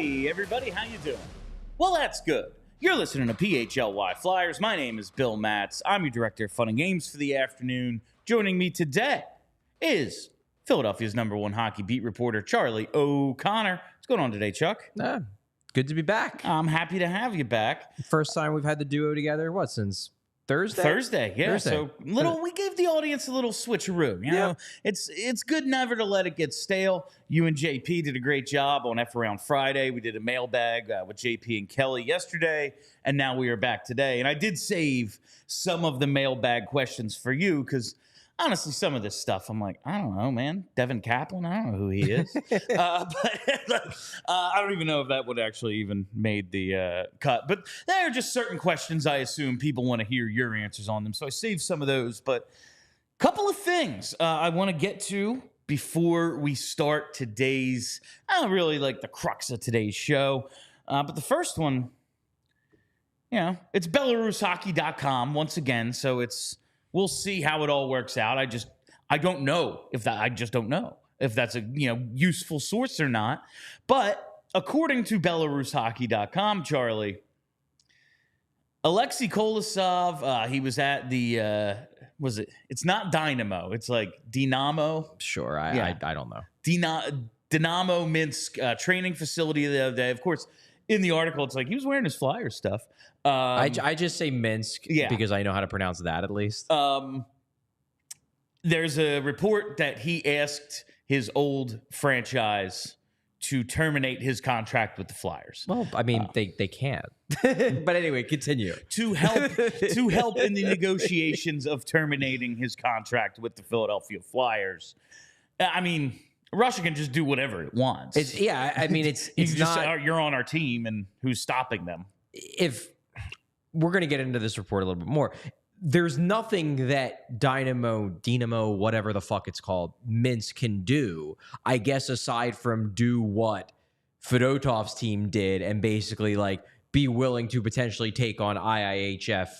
Hey, everybody, how you doing? Well, that's good. You're listening to PHLY Flyers. My name is Bill Matz. I'm your director of fun and games for the afternoon. Joining me today is Philadelphia's #1 hockey beat reporter, Charlie O'Connor. What's going on today, Chuck? Good to be back. I'm happy to have you back. First time we've had the duo together, since Thursday? Thursday, yeah. Thursday. So we gave the audience a little switcheroo. You know, it's good never to let it get stale. You and JP did a great job on F Around Friday. We did a mailbag with JP and Kelly yesterday, and now we are back today. And I did save some of the mailbag questions for you because honestly, some of this stuff, I'm like, I don't know, man. Devin Kaplan, I don't know who he is. But I don't even know if that would actually even made the cut. But there are just certain questions I assume people want to hear your answers on them. So I saved some of those. But a couple of things I want to get to before we start today's, really like the crux of today's show. But the first one, it's BelarusHockey.com once again. So we'll see how it all works out. I don't know if that. I just don't know if that's a useful source or not. But according to BelarusHockey.com, Charlie, Alexei Kolosov, he was at the it's not Dynamo. It's like Dynamo. Sure, I don't know. Dynamo Minsk training facility the other day. Of course, in the article, it's like he was wearing his Flyers stuff. I just say Minsk because I know how to pronounce that at least. There's a report that he asked his old franchise to terminate his contract with the Flyers. Well, I mean, they can't. But anyway, continue. To help in the negotiations of terminating his contract with the Philadelphia Flyers. I mean, Russia can just do whatever it wants. You're on our team, and who's stopping them? If we're going to get into this report a little bit more, there's nothing that Dynamo, whatever the fuck it's called, Minsk can do, I guess, aside from do what Fedotov's team did and basically like be willing to potentially take on IIHF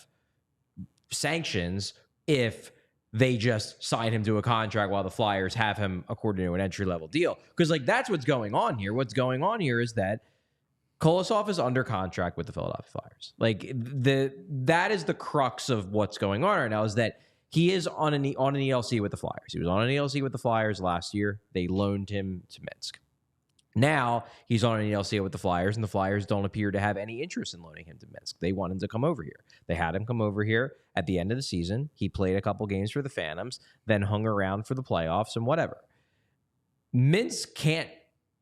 sanctions if they just sign him to a contract while the Flyers have him according to an entry-level deal. Because, that's what's going on here. What's going on here is that Kolosov is under contract with the Philadelphia Flyers. That is the crux of what's going on right now, is that he is on an ELC with the Flyers. He was on an ELC with the Flyers last year. They loaned him to Minsk. Now he's on an ELC with the Flyers, and the Flyers don't appear to have any interest in loaning him to Minsk. They want him to come over here. They had him come over here at the end of the season. He played a couple games for the Phantoms, then hung around for the playoffs and whatever. Minsk can't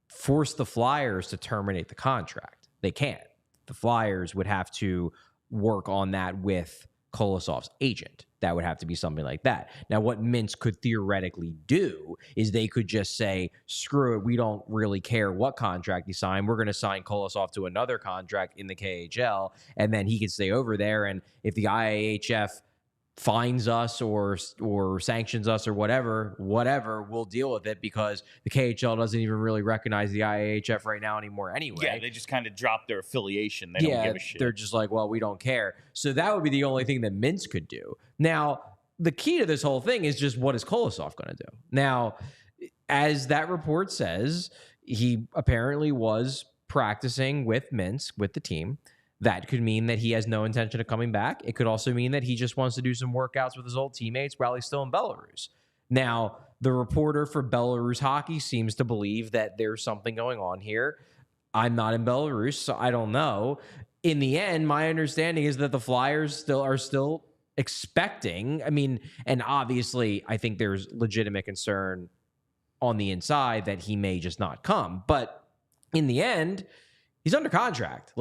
force the Flyers to terminate the contract. They can't. The Flyers would have to work on that with Kolosov's agent. That would have to be something like that. Now, what Minsk could theoretically do is they could just say, screw it, we don't really care what contract he signed. We're going to sign Kolosov to another contract in the KHL, and then he can stay over there. And if the IIHF fines us or sanctions us or whatever, we'll deal with it because the KHL doesn't even really recognize the IIHF right now anymore anyway. Yeah, they just kind of dropped their affiliation. They don't give a shit. They're just like, well, we don't care. So that would be the only thing that Minsk could do. Now, the key to this whole thing is just what is Kolosov going to do? Now, as that report says, he apparently was practicing with Minsk, with the team. That could mean that he has no intention of coming back. It could also mean that he just wants to do some workouts with his old teammates while he's still in Belarus. Now, the reporter for Belarus Hockey seems to believe that there's something going on here. I'm not in Belarus, so I don't know. In the end, my understanding is that the Flyers are still expecting. I mean, and obviously, I think there's legitimate concern on the inside that he may just not come. But in the end, he's under contract.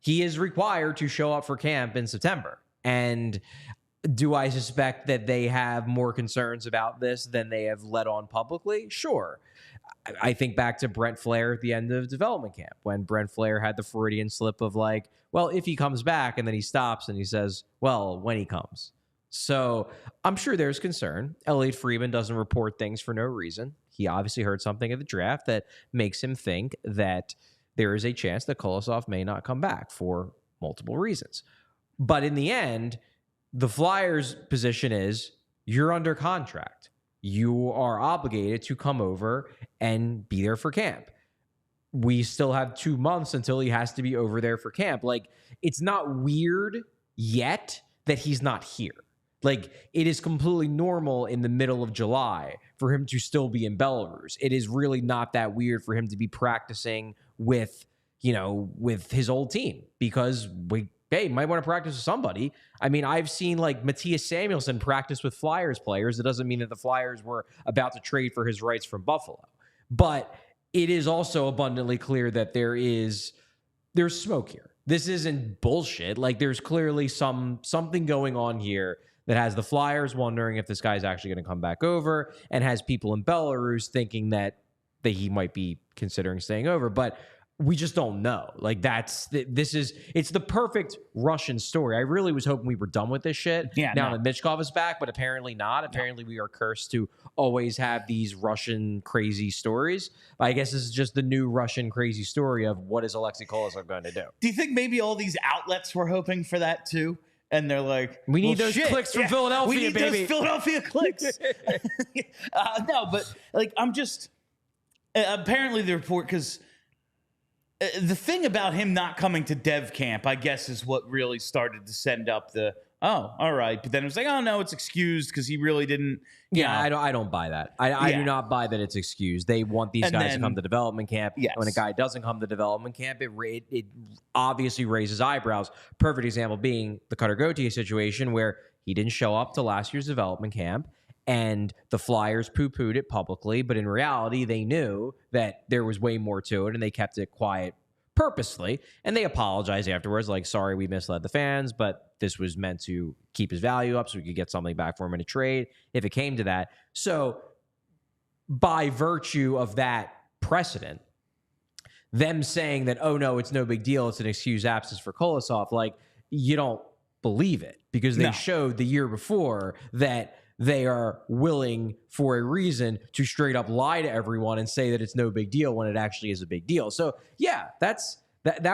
He is required to show up for camp in September. And do I suspect that they have more concerns about this than they have let on publicly? Sure. I think back to Brent Flair at the end of development camp when Brent Flair had the Freudian slip of if he comes back, and then he stops and he says, well, when he comes. So I'm sure there's concern. Elliot Friedman doesn't report things for no reason. He obviously heard something at the draft that makes him think that there is a chance that Kolosov may not come back for multiple reasons. But in the end, the Flyers' position is you're under contract. You are obligated to come over and be there for camp. we still have 2 months until he has to be over there for camp. Like, it's not weird yet that he's not here. Like, it is completely normal in the middle of July for him to still be in Belarus. It is really not that weird for him to be practicing with, with his old team, because he might want to practice with somebody. I mean, I've seen like Matthias Samuelsson practice with Flyers players. It doesn't mean that the Flyers were about to trade for his rights from Buffalo. But it is also abundantly clear that there's smoke here. This isn't bullshit. Like, there's clearly something going on here that has the Flyers wondering if this guy's actually going to come back over, and has people in Belarus thinking that he might be considering staying over. But we just don't know. Like, it's the perfect Russian story. I really was hoping we were done with this shit. Yeah, now that Michkov is back, but apparently not. Apparently we are cursed to always have these Russian crazy stories. I guess this is just the new Russian crazy story of what is Alexei Kolosov going to do. Do you think maybe all these outlets were hoping for that too? And they're like, we need those clicks from Philadelphia, we need baby. those Philadelphia clicks. No, but like, I'm just apparently the report, because the thing about him not coming to dev camp, I guess, is what really started to send up the, oh, all right. But then it was like, oh, no, it's excused because he really didn't. I don't buy that. I do not buy that it's excused. They want these guys to come to development camp. Yes. When a guy doesn't come to development camp, it obviously raises eyebrows. Perfect example being the Cutter Gauthier situation, where he didn't show up to last year's development camp, and the Flyers poo-pooed it publicly, but in reality, they knew that there was way more to it, and they kept it quiet purposely, and they apologized afterwards, like, sorry, we misled the fans, but this was meant to keep his value up so we could get something back for him in a trade if it came to that. So by virtue of that precedent, them saying that, oh, no, it's no big deal, it's an excused absence for Kolosov, like, you don't believe it, because they showed the year before that they are willing for a reason to straight up lie to everyone and say that it's no big deal when it actually is a big deal. So yeah, that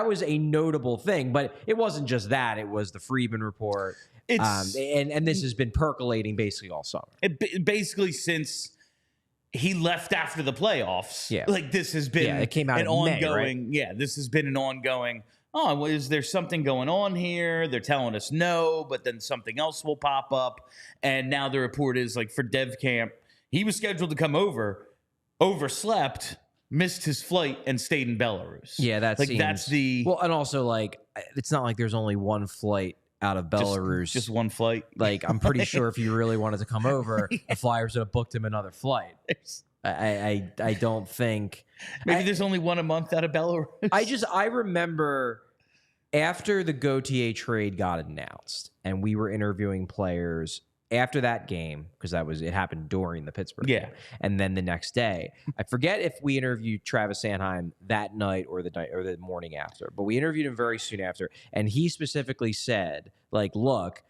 was a notable thing, but it wasn't just that. It was the Friedman report. And this has been percolating basically all summer. Basically since he left after the playoffs. Yeah. Like, this has been it came out an in ongoing, May, right? this has been an ongoing, oh, is there something going on here? They're telling us no, but then something else will pop up. And now the report is, like, for dev camp, he was scheduled to come over, overslept, missed his flight, and stayed in Belarus. Yeah, that's the... Well, and also, like, it's not like there's only one flight out of Belarus. Just one flight. Like, I'm pretty sure if you really wanted to come over, the Flyers would have booked him another flight. I don't think... Maybe there's only one a month out of Belarus. I remember after the Gauthier trade got announced and we were interviewing players after that game, because it happened during the Pittsburgh game, and then the next day. I forget if we interviewed Travis Sanheim that night or the morning after, but we interviewed him very soon after, and he specifically said, like, look,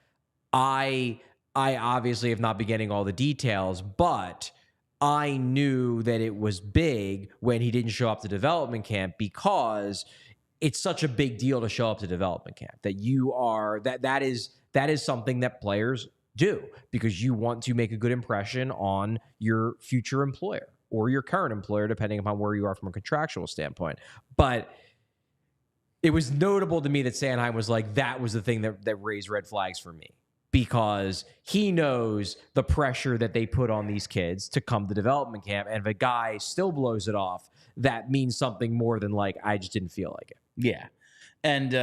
I obviously have not been getting all the details, but I knew that it was big when he didn't show up to development camp, because it's such a big deal to show up to development camp that is something that players do, because you want to make a good impression on your future employer or your current employer, depending upon where you are from a contractual standpoint. But it was notable to me that Sanheim was like, that was the thing that raised red flags for me, because he knows the pressure that they put on these kids to come to development camp. And if a guy still blows it off, that means something more than, like, I just didn't feel like it. Yeah. And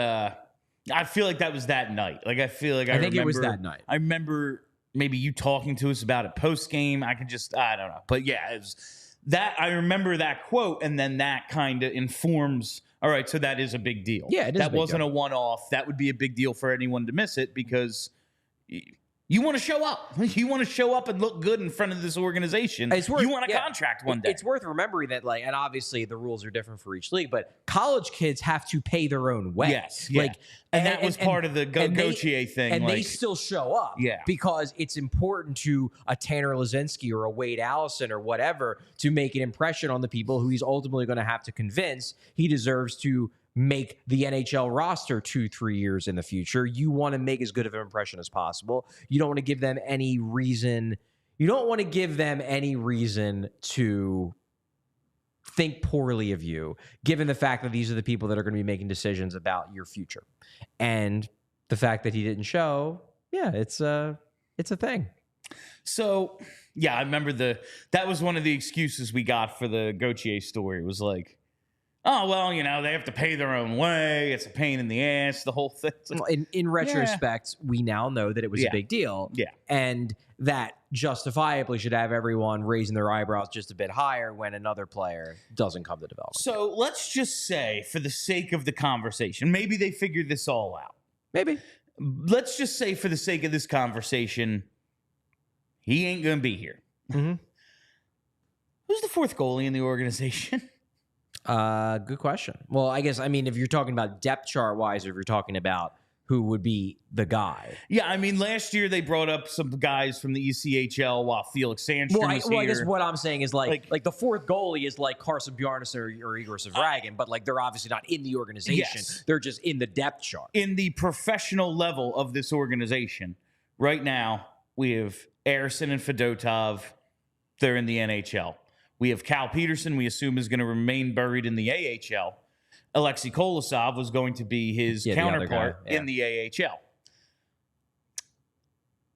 I feel like that was that night. Like, I feel like I think it was that night. I remember maybe you talking to us about it post game. I don't know. But yeah, it was that. I remember that quote, and then that kind of informs, all right, so that is a big deal. Yeah, it is. That wasn't a one-off. That would be a big deal for anyone to miss it, because you want to show up. You want to show up and look good in front of this organization. You want a contract one day. It's worth remembering that, like, and obviously the rules are different for each league, but college kids have to pay their own way. Yes. Yeah. And that was part of the Gauthier thing. And they still show up. Yeah. Because it's important to a Tanner Lazinski or a Wade Allison or whatever to make an impression on the people who he's ultimately going to have to convince he deserves to make the NHL roster 2-3 years in the future. You want to make as good of an impression as possible. You don't want to give them any reason. You don't want to give them any reason to think poorly of you, given the fact that these are the people that are going to be making decisions about your future. And the fact that he didn't show, yeah, it's a thing. So, yeah, I remember that was one of the excuses we got for the Gauthier story. It was like, oh, well, they have to pay their own way. It's a pain in the ass, the whole thing. Like, well, in retrospect, we now know that it was a big deal. Yeah. And that justifiably should have everyone raising their eyebrows just a bit higher when another player doesn't come to development. So let's just say, for the sake of the conversation, maybe they figured this all out. Maybe. Let's just say, for the sake of this conversation, he ain't going to be here. Mm-hmm. Who's the fourth goalie in the organization? Good question. Well, I guess, if you're talking about depth chart wise, or if you're talking about who would be the guy. Yeah, last year they brought up some guys from the ECHL while Felix Sandstrom was here. I guess what I'm saying is like the fourth goalie is like Carson Bjarnason or Igor Savragan, but like they're obviously not in the organization. Yes. They're just in the depth chart. In the professional level of this organization, right now, we have Arison and Fedotov. They're in the NHL. We have Cal Peterson, we assume is going to remain buried in the AHL. Alexei Kolosov was going to be his counterpart in the AHL.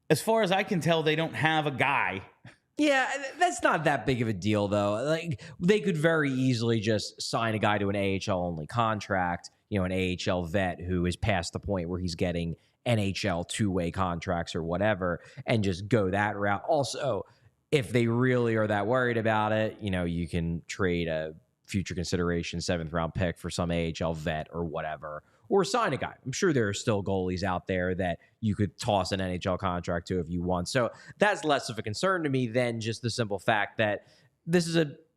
As far as I can tell, they don't have a guy. Yeah, that's not that big of a deal, though. Like, they could very easily just sign a guy to an AHL-only contract, an AHL vet who is past the point where he's getting NHL two-way contracts or whatever, and just go that route. Also, if they really are that worried about it, you can trade a future consideration 7th-round pick for some AHL vet or whatever, or sign a guy. I'm sure there are still goalies out there that you could toss an NHL contract to if you want. So that's less of a concern to me than just the simple fact that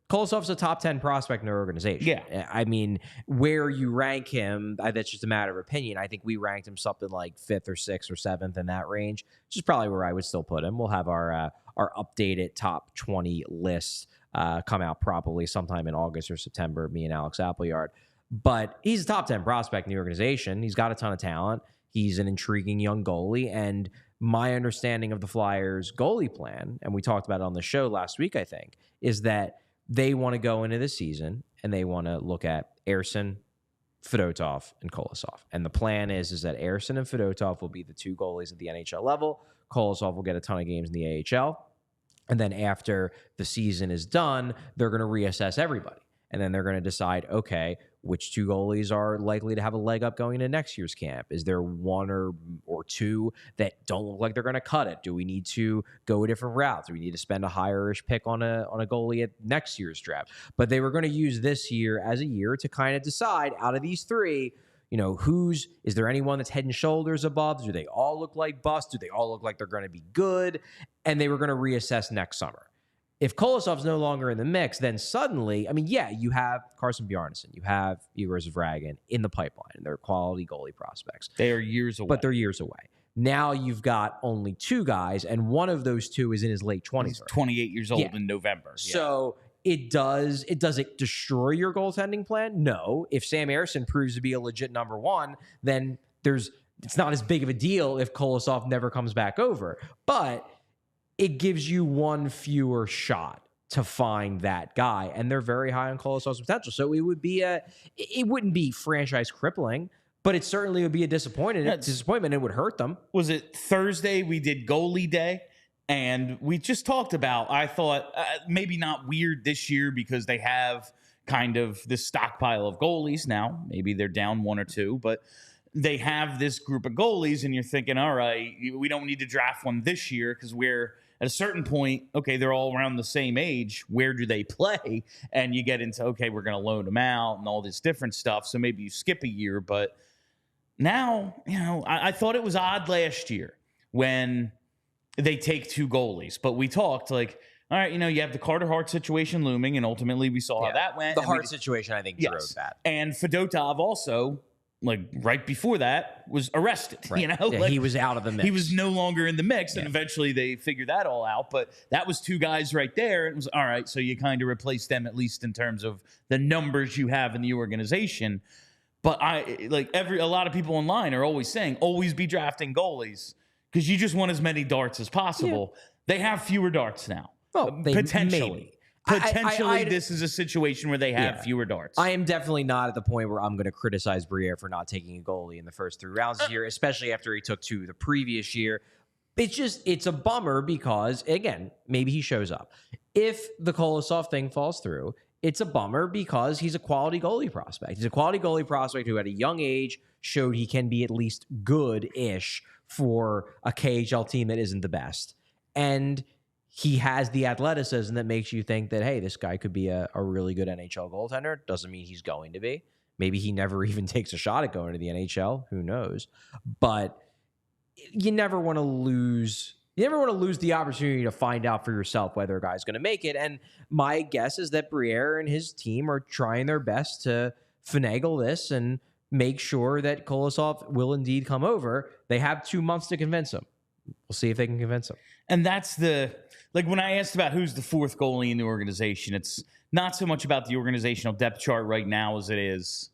Kolosov's a top 10 prospect in their organization. Yeah. Where you rank him, that's just a matter of opinion. I think we ranked him something like 5th or 6th or 7th in that range, which is probably where I would still put him. We'll have our updated top 20 list come out probably sometime in August or September, me and Alex Appleyard. But he's a top 10 prospect in the organization. He's got a ton of talent. He's an intriguing young goalie. And my understanding of the Flyers' goalie plan, and we talked about it on the show last week, I think, is that they want to go into the season and they want to look at Arison, Fedotov, and Kolosov. And the plan is that Arison and Fedotov will be the two goalies at the NHL level. Kolosov will get a ton of games in the AHL. And then after the season is done, they're going to reassess everybody. And then they're going to decide, okay, which two goalies are likely to have a leg up going into next year's camp? Is there one or two that don't look like they're going to cut it? Do we need to go a different route? Do we need to spend a higher-ish pick on a goalie at next year's draft? But they were going to use this year as a year to kind of decide out of these three, is there anyone that's head and shoulders above? Do they all look like busts? Do they all look like they're going to be good? And they were going to reassess next summer. If Kolosov's no longer in the mix, then suddenly, you have Carson Bjarnason, you have Igor Zavragan in the pipeline, and they're quality goalie prospects. They are years away. But they're years away. Now you've got only two guys, and one of those two is in his late 20s. He's 28 years old in November. So does it destroy your goaltending plan? No. If Sam Arison proves to be a legit number one, then it's not as big of a deal if Kolosov never comes back over. But it gives you one fewer shot to find that guy, and they're very high on Kolosov's potential. So it wouldn't be franchise crippling, but it certainly would be a disappointment. It would hurt them. Was it Thursday we did goalie day? And we just talked about, I thought, maybe not weird this year because they have kind of this stockpile of goalies now. Maybe they're down one or two, but they have this group of goalies, and you're thinking, all right, we don't need to draft one this year because we're at a certain point, okay, they're all around the same age. Where do they play? And you get into, okay, we're going to loan them out and all this different stuff. So maybe you skip a year. But now, I thought it was odd last year when they take two goalies. But we talked like, all right, you have the Carter Hart situation looming, and ultimately we saw how that went. The Hart situation, I think, drove that. And Fedotov also, right before that, was arrested. Right. He was out of the mix. He was no longer in the mix, and eventually they figured that all out. But that was two guys right there. It was all right. So you kind of replace them, at least in terms of the numbers you have in the organization. But a lot of people online are always saying, always be drafting goalies because you just want as many darts as possible. Yeah. They have fewer darts now. Well, potentially. Maybe. potentially this is a situation where they have fewer darts. I am definitely not at the point where I'm going to criticize Briere for not taking a goalie in the first 3 rounds this year, especially after he took 2 the previous year. It's a bummer because, again, maybe he shows up. If the Kolosov thing falls through, it's a bummer because he's a quality goalie prospect. He's a quality goalie prospect who at a young age showed he can be at least good-ish for a KHL team that isn't the best. And he has the athleticism that makes you think that, hey, this guy could be a really good NHL goaltender. Doesn't mean he's going to be. Maybe he never even takes a shot at going to the NHL. Who knows? But you never want to lose. You never want to lose the opportunity to find out for yourself whether a guy's going to make it. And my guess is that Briere and his team are trying their best to finagle this and make sure that Kolosov will indeed come over. They have 2 months to convince him. We'll see if they can convince him. And that's when I asked about who's the 4th goalie in the organization, it's not so much about the organizational depth chart right now as it is.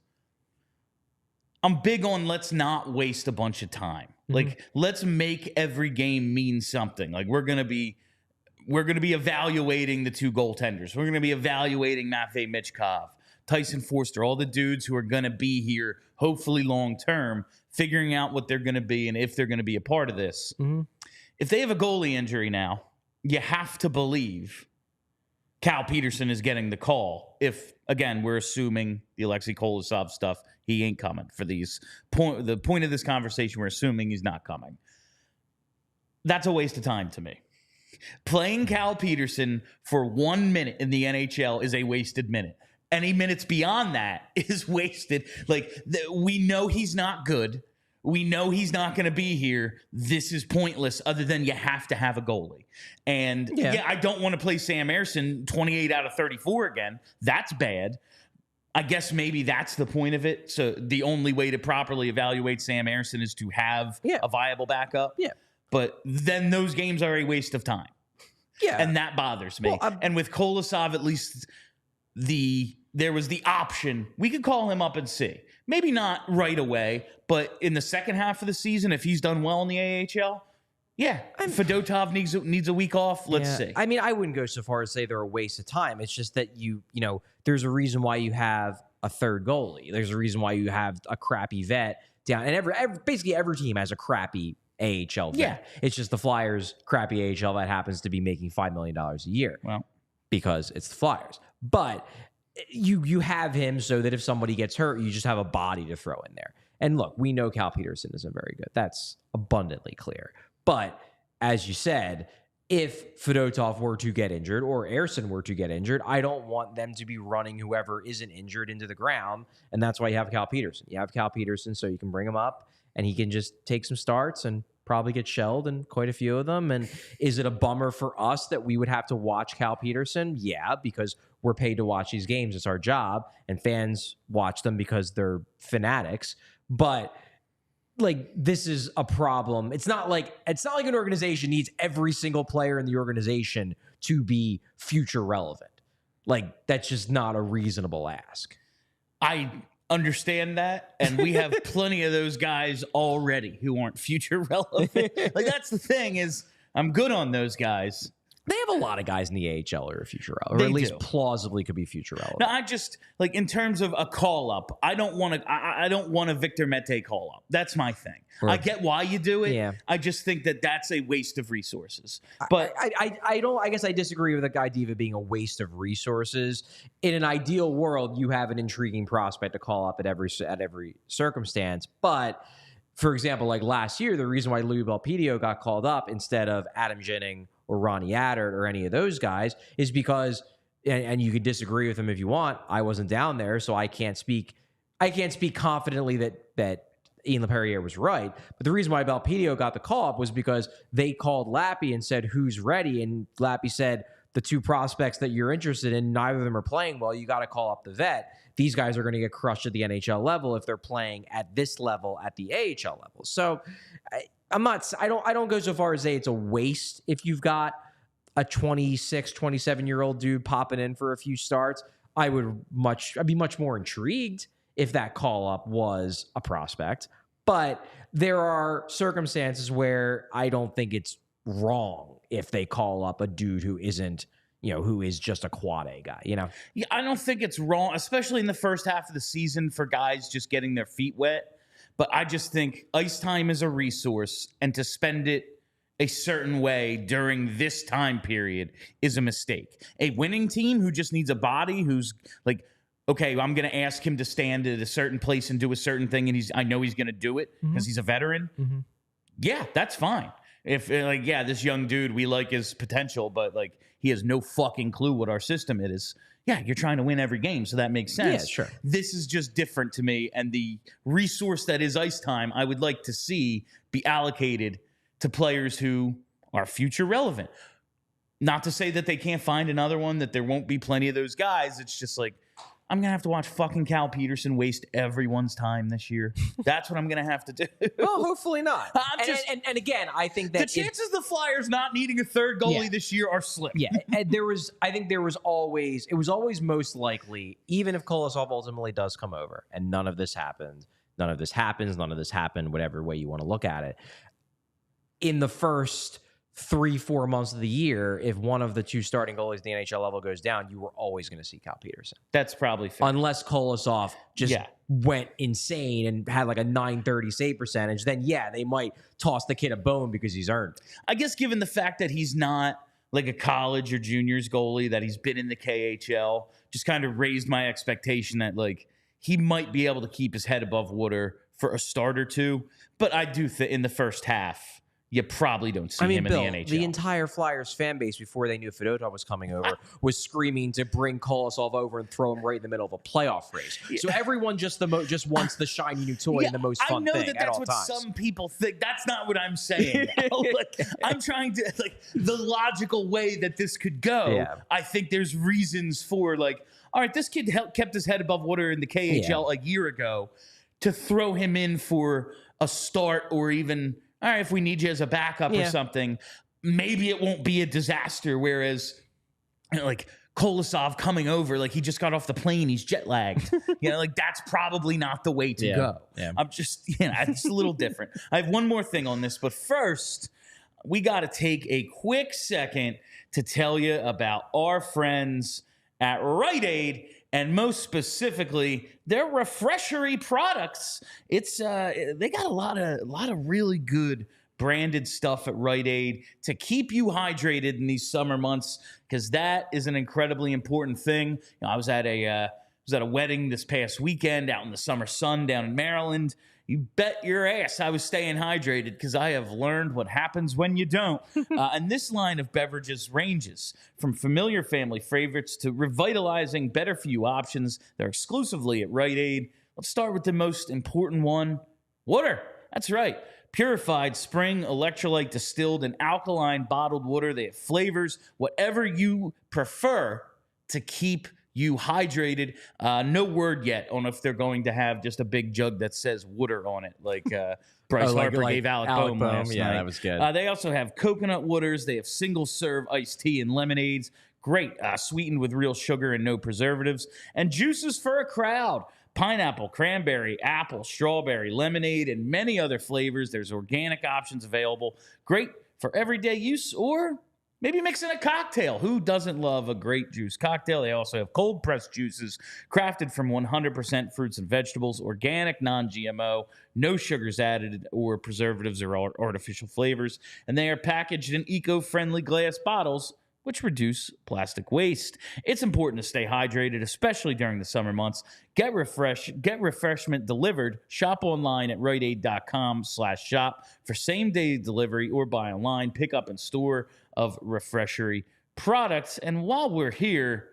I'm big on let's not waste a bunch of time. Let's make every game mean something. We're gonna be evaluating the 2 goaltenders. We're gonna be evaluating Matvei Michkov, Tyson Forster, all the dudes who are gonna be here, hopefully long term, figuring out what they're gonna be and if they're gonna be a part of this. Mm-hmm. If they have a goalie injury now, you have to believe Cal Peterson is getting the call. If, again, we're assuming the Alexei Kolosov stuff, he ain't coming for these. The point of this conversation, we're assuming he's not coming. That's a waste of time to me. Playing Cal Peterson for 1 minute in the NHL is a wasted minute. Any minutes beyond that is wasted. We know he's not good. We know he's not going to be here. This is pointless other than you have to have a goalie. And, I don't want to play Sam Ersson 28 out of 34 again. That's bad. I guess maybe that's the point of it. So the only way to properly evaluate Sam Ersson is to have a viable backup. Yeah. But then those games are a waste of time. Yeah. And that bothers me. Well, and with Kolosov, at least there was the option. We could call him up and see. Maybe not right away, but in the second half of the season, if he's done well in the AHL, Fedotov needs a week off. Let's see. I mean, I wouldn't go so far as say they're a waste of time. It's just that there's a reason why you have a 3rd goalie. There's a reason why you have a crappy vet down, and basically every team has a crappy AHL vet. Yeah. It's just the Flyers' crappy AHL vet happens to be making $5 million a year. Well, because it's the Flyers, but you have him so that if somebody gets hurt, you just have a body to throw in there. And look, we know Cal Peterson isn't very good. That's abundantly clear. But as you said, if Fedotov were to get injured or Ersson were to get injured, I don't want them to be running whoever isn't injured into the ground. And that's why you have Cal Peterson. You have Cal Peterson so you can bring him up and he can just take some starts and probably get shelled in quite a few of them. And is it a bummer for us that we would have to watch Cal Peterson? Yeah, because we're paid to watch these games. It's our job. And fans watch them because they're fanatics. But this is a problem. It's not like an organization needs every single player in the organization to be future relevant. That's just not a reasonable ask. I understand that, and we have plenty of those guys already who aren't future relevant. That's the thing is I'm good on those guys. They have a lot of guys in the AHL who are future relevant, or at least plausibly could be future relevant. No, I just in terms of a call up, I don't want a Victor Mete call up. That's my thing. Right. I get why you do it. Yeah. I just think that that's a waste of resources. But I guess I disagree with the idea of it being a waste of resources. In an ideal world, you have an intriguing prospect to call up at every circumstance. But for example, last year, the reason why Louis Belpedio got called up instead of Adam Jennings or Ronnie Adert or any of those guys is because, and you could disagree with him if you want, I wasn't down there, so I can't speak confidently that Ian LaPerriere was right. But the reason why Belpedio got the call up was because they called Lappy and said, who's ready? And Lappy said, the 2 prospects that you're interested in, neither of them are playing well. You got to call up the vet. These guys are going to get crushed at the NHL level if they're playing at this level at the AHL level. So I don't go so far as say it's a waste if you've got a 26, 27-year-old dude popping in for a few starts. I'd be much more intrigued if that call up was a prospect. But there are circumstances where I don't think it's wrong if they call up a dude who isn't, who is just a quad A guy, Yeah, I don't think it's wrong, especially in the first half of the season for guys just getting their feet wet. But I just think ice time is a resource, and to spend it a certain way during this time period is a mistake. A winning team who just needs a body who's like, okay, I'm going to ask him to stand at a certain place and do a certain thing, and I know he's going to do it because he's a veteran. Yeah, that's fine. If this young dude, we like his potential, but like he has no fucking clue what our system is. Yeah, you're trying to win every game, so that makes sense. Yeah, sure. This is just different to me, and the resource that is ice time, I would like to see be allocated to players who are future relevant. Not to say that they can't find another one, that there won't be plenty of those guys. It's just like, I'm going to have to watch fucking Cal Peterson waste everyone's time this year. That's what I'm going to have to do. Well, hopefully not. And again, I think that the chances of the Flyers not needing a third goalie this year are slim. Yeah, and it was always most likely, even if Kolosov ultimately does come over and none of this happened, none of this happened, whatever way you want to look at it. In the first 3-4 months of the year, if one of the two starting goalies at the NHL level goes down, you were always going to see Cal Peterson. That's probably fair. Unless Kolosov just went insane and had like a .930 save percentage, then they might toss the kid a bone because he's earned it. I guess given the fact that he's not like a college or juniors goalie, that he's been in the KHL, just kind of raised my expectation that like he might be able to keep his head above water for a start or two. But I do think in the first half, you probably don't see him Bill, in the NHL. The entire Flyers fan base, before they knew Fedotov was coming over, was screaming to bring Kolosov over and throw him right in the middle of a playoff race. So everyone just wants the shiny new toy and the most fun thing at all times. That's what some people think. That's not what I'm saying. I'm trying to, the logical way that this could go. Yeah. I think there's reasons for, all right, this kid kept his head above water in the KHL a year ago. To throw him in for a start, or even, all right, if we need you as a backup or something, maybe it won't be a disaster. Whereas, Kolosov coming over, he just got off the plane, he's jet lagged. That's probably not the way to go. Yeah. I'm just, it's a little different. I have one more thing on this, but first, we got to take a quick second to tell you about our friends at Rite Aid, and most specifically, their Refreshery products. It's they got a lot of really good branded stuff at Rite Aid to keep you hydrated in these summer months, because that is an incredibly important thing. I was at a wedding this past weekend out in the summer sun down in Maryland. You bet your ass I was staying hydrated, because I have learned what happens when you don't. And this line of beverages ranges from familiar family favorites to revitalizing, better-for-you options. They're exclusively at Rite Aid. Let's start with the most important one, water. That's right. Purified spring, electrolyte distilled, and alkaline bottled water. They have flavors, whatever you prefer to keep you hydrated. No word yet on if they're going to have just a big jug that says water on it, like Bryce Harper gave Alec Boehm last night. Yeah, that was good. They also have coconut waters. They have single-serve iced tea and lemonades. Great, sweetened with real sugar and no preservatives. And juices for a crowd. Pineapple, cranberry, apple, strawberry, lemonade, and many other flavors. There's organic options available. Great for everyday use, or maybe mixing a cocktail. Who doesn't love a great juice cocktail? They also have cold-pressed juices crafted from 100% fruits and vegetables, organic, non-GMO, no sugars added or preservatives or artificial flavors. And they are packaged in eco-friendly glass bottles, which reduce plastic waste. It's important to stay hydrated, especially during the summer months. Get refreshment delivered. Shop online at riteaid.com/shop for same-day delivery, or buy online, pick up in store of Refreshery products. And while we're here,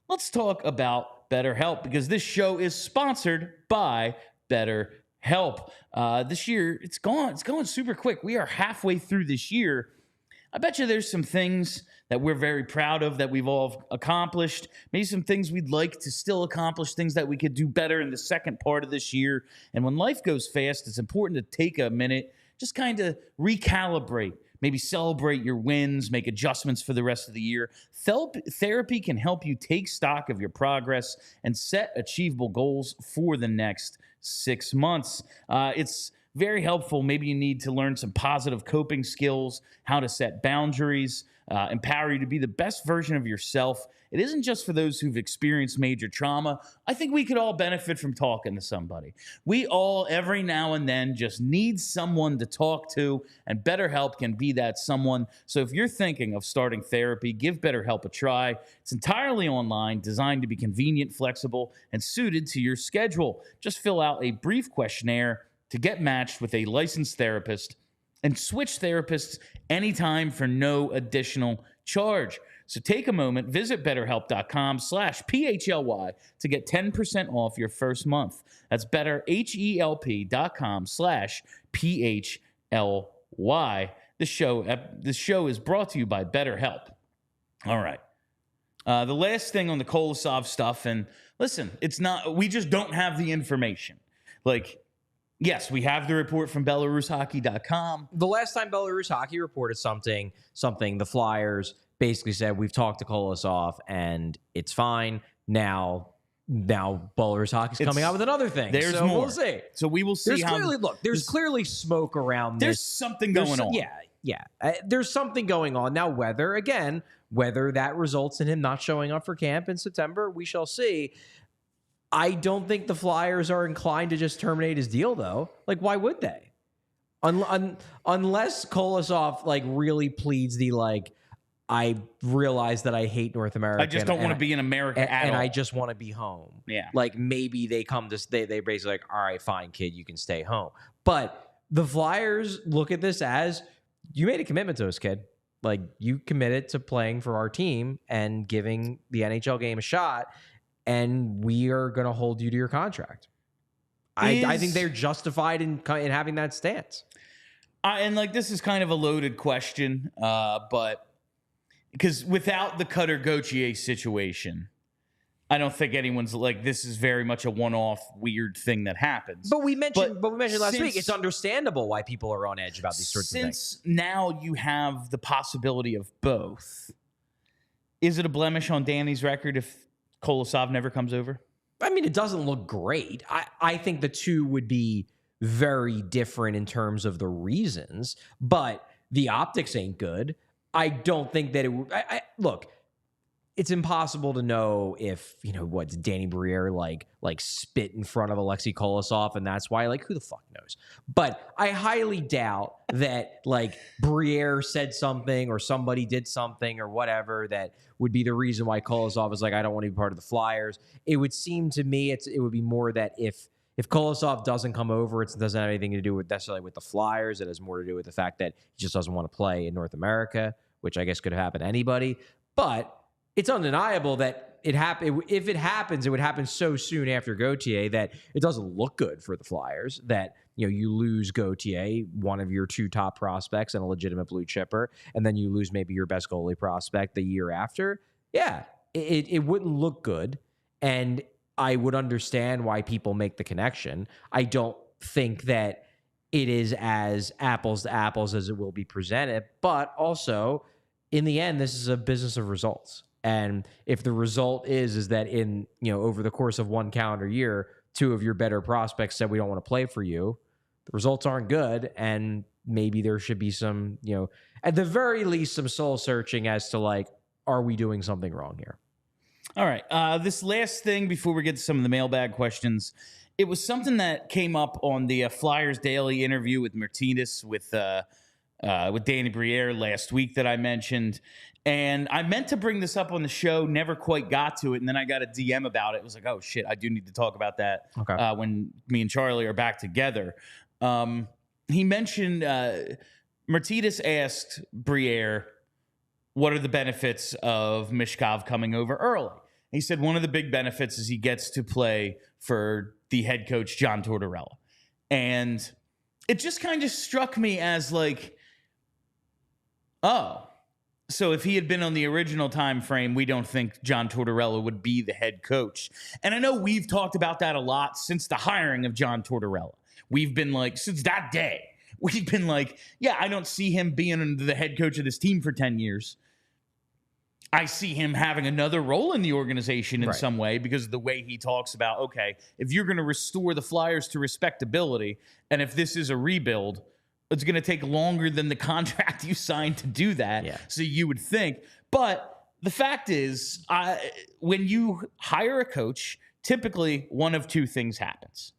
let's talk about BetterHelp, because this show is sponsored by BetterHelp. This year, it's going super quick. We are halfway through this year. I bet you there's some things that we're very proud of that we've all accomplished. Maybe some things we'd like to still accomplish, things that we could do better in the second part of this year. And when life goes fast, it's important to take a minute, just kind of recalibrate, maybe celebrate your wins, make adjustments for the rest of the year. Therapy can help you take stock of your progress and set achievable goals for the next 6 months. It's very helpful. Maybe you need to learn some positive coping skills, how to set boundaries. empower you to be the best version of yourself. It isn't just for those who've experienced major trauma. I think we could all benefit from talking to somebody. We all, every now and then, just need someone to talk to, and BetterHelp can be that someone. So if you're thinking of starting therapy, give BetterHelp a try. It's entirely online, designed to be convenient, flexible, and suited to your schedule. Just fill out a brief questionnaire to get matched with a licensed therapist and switch therapists anytime for no additional charge. So take a moment, visit betterhelp.com/PHLY to get 10% off your first month. That's betterhelp.com/PHLY. This show is brought to you by BetterHelp. All right. The last thing on the Kolosov stuff, and listen, we just don't have the information. Like, yes, we have the report from BelarusHockey.com. The last time Belarus Hockey reported something, the Flyers basically said, we've talked to Kolosov and it's fine. Now Belarus Hockey's coming out with another thing. There's more. We'll see. So we will see there's clearly smoke around there's this. Something going on. Yeah. There's something going on. Now, whether that results in him not showing up for camp in September, we shall see. I don't think the Flyers are inclined to just terminate his deal, though. Like, why would they? Unless Kolosov, like, really pleads the, like, I realize that I hate North America. I just don't want to be in America at all. And I just want to be home. Yeah. Like, maybe they they basically like, all right, fine, kid, you can stay home. But the Flyers look at this as, you made a commitment to us, kid. Like, you committed to playing for our team and giving the NHL game a shot, and we are going to hold you to your contract. I think they're justified in having that stance. And, like, this is kind of a loaded question, but because without the Cutter Gauthier situation, I don't think anyone's like, this is very much a one-off weird thing that happens. But we mentioned last week, it's understandable why people are on edge about these sorts of things. Since now you have the possibility of both, is it a blemish on Danny's record if Kolosov never comes over? I mean, it doesn't look great. I think the two would be very different in terms of the reasons, but the optics ain't good. I don't think that it would. Look, it's impossible to know if, Danny Briere like spit in front of Alexei Kolosov, and that's why, like, who the fuck knows? But I highly doubt that, like, Briere said something or somebody did something or whatever that would be the reason why Kolosov is like, I don't want to be part of the Flyers. It would seem to me it would be more that if Kolosov doesn't come over, it doesn't have anything to do with necessarily with the Flyers. It has more to do with the fact that he just doesn't want to play in North America, which I guess could happen to anybody. But it's undeniable that if it happens, it would happen so soon after Gauthier that it doesn't look good for the Flyers that, you lose Gauthier, one of your two top prospects and a legitimate blue chipper, and then you lose maybe your best goalie prospect the year after. Yeah, it wouldn't look good. And I would understand why people make the connection. I don't think that it is as apples to apples as it will be presented, but also in the end, this is a business of results. And if the result is that in, over the course of one calendar year, two of your better prospects said we don't want to play for you, the results aren't good. And maybe there should be some, at the very least, some soul searching as to, like, are we doing something wrong here? All right. This last thing before we get to some of the mailbag questions, it was something that came up on the Flyers Daily interview with Martinez with Danny Briere last week that I mentioned. And I meant to bring this up on the show, never quite got to it. And then I got a DM about it. It was like, oh, shit, I do need to talk about that when me and Charlie are back together. He mentioned Martinez asked Briere, what are the benefits of Michkov coming over early? He said one of the big benefits is he gets to play for the head coach, John Tortorella. And it just kind of struck me as like, oh, so if he had been on the original time frame, we don't think John Tortorella would be the head coach. And I know we've talked about that a lot since the hiring of John Tortorella. We've been like, since that day, we've been like, yeah, I don't see him being the head coach of this team for 10 years. I see him having another role in the organization in some way because of the way he talks about, okay, if you're going to restore the Flyers to respectability, and if this is a rebuild, it's going to take longer than the contract you signed to do that. Yeah. So you would think. But the fact is, when you hire a coach, typically one of two things happens.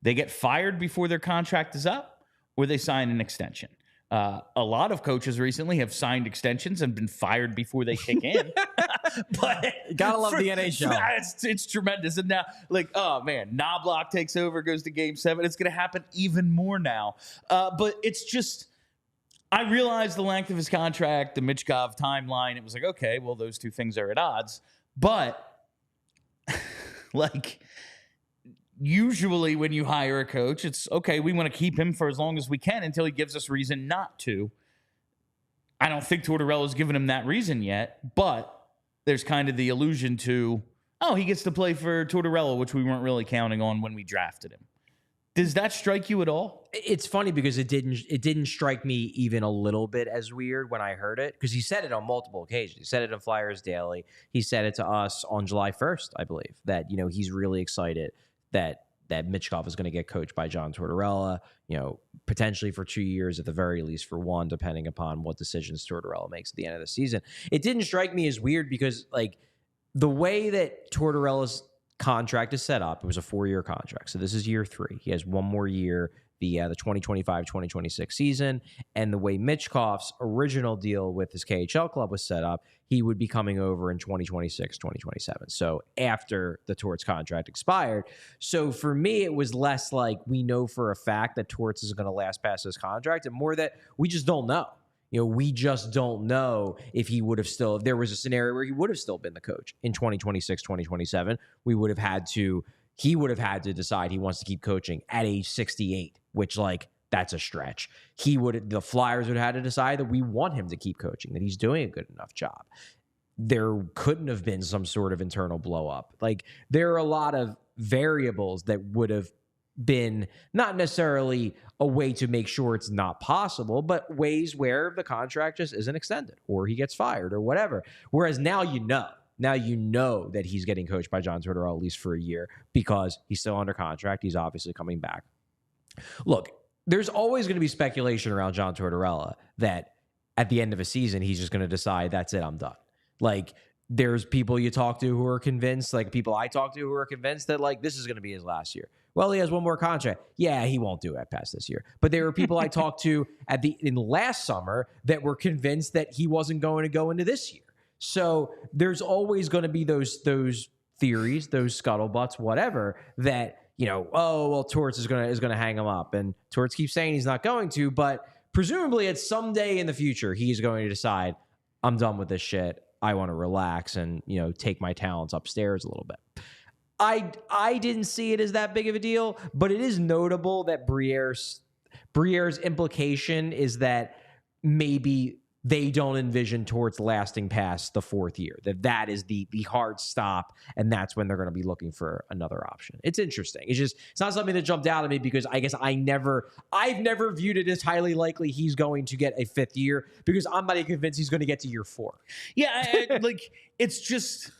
They get fired before their contract is up, or they sign an extension. A lot of coaches recently have signed extensions and been fired before they kick in. But gotta love the NHL. It's tremendous. And now, oh man, Knobloch takes over, goes to Game 7. It's going to happen even more now. But it's just, I realized the length of his contract, the Michkov timeline. It was like, okay, well, those two things are at odds. But usually when you hire a coach, it's okay, we want to keep him for as long as we can until he gives us reason not to. I don't think Tortorella's given him that reason yet, but there's kind of the allusion to, oh, he gets to play for Tortorella, which we weren't really counting on when we drafted him. Does that strike you at all? It's funny because it didn't strike me even a little bit as weird when I heard it, because he said it on multiple occasions. He said it on Flyers Daily. He said it to us on July 1st, I believe, that he's really excited that Michkov is going to get coached by John Tortorella, potentially for 2 years, at the very least for one, depending upon what decisions Tortorella makes at the end of the season. It didn't strike me as weird because, the way that Tortorella's contract is set up, it was a 4-year contract. So this is year 3. He has one more year, the 2025-2026 season. And the way Michkov's original deal with his KHL club was set up, he would be coming over in 2026-2027. So after the Torts contract expired. So for me, it was less like we know for a fact that Torts is going to last past his contract, and more that we just don't know. We just don't know if he would have still, if there was a scenario where he would have still been the coach in 2026, 2027, he would have had to decide he wants to keep coaching at age 68, which that's a stretch. The Flyers would have had to decide that we want him to keep coaching, that he's doing a good enough job. There couldn't have been some sort of internal blow up. There are a lot of variables that would have been not necessarily a way to make sure it's not possible, but ways where the contract just isn't extended or he gets fired or whatever. Whereas now that he's getting coached by John Tortorella at least for a year because he's still under contract. He's obviously coming back. Look, there's always going to be speculation around John Tortorella that at the end of a season, he's just going to decide, that's it, I'm done. There's people you talk to who are convinced, people I talk to who are convinced that this is going to be his last year. Well, he has one more contract. Yeah, he won't do it past this year. But there were people I talked to in last summer that were convinced that he wasn't going to go into this year. So there's always going to be those theories, those scuttlebutts, whatever, that Torts is going to hang him up, and Torts keeps saying he's not going to, but presumably at some day in the future he's going to decide, I'm done with this shit. I want to relax and take my talents upstairs a little bit. I didn't see it as that big of a deal, but it is notable that Briere's implication is that maybe they don't envision Torts lasting past the 4th year, that is the hard stop, and that's when they're going to be looking for another option. It's interesting. It's not something that jumped out at me because I guess I've never viewed it as highly likely he's going to get a 5th year, because I'm not even convinced he's going to get to year 4. Yeah, it's just,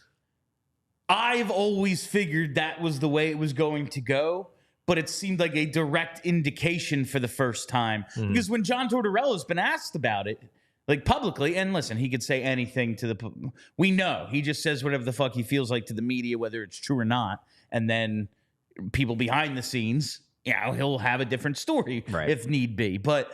I've always figured that was the way it was going to go, but it seemed like a direct indication for the first time. Because when John Tortorella's been asked about it, publicly, and listen, he could say anything we know. He just says whatever the fuck he feels like to the media, whether it's true or not. And then people behind the scenes, he'll have a different story if need be. But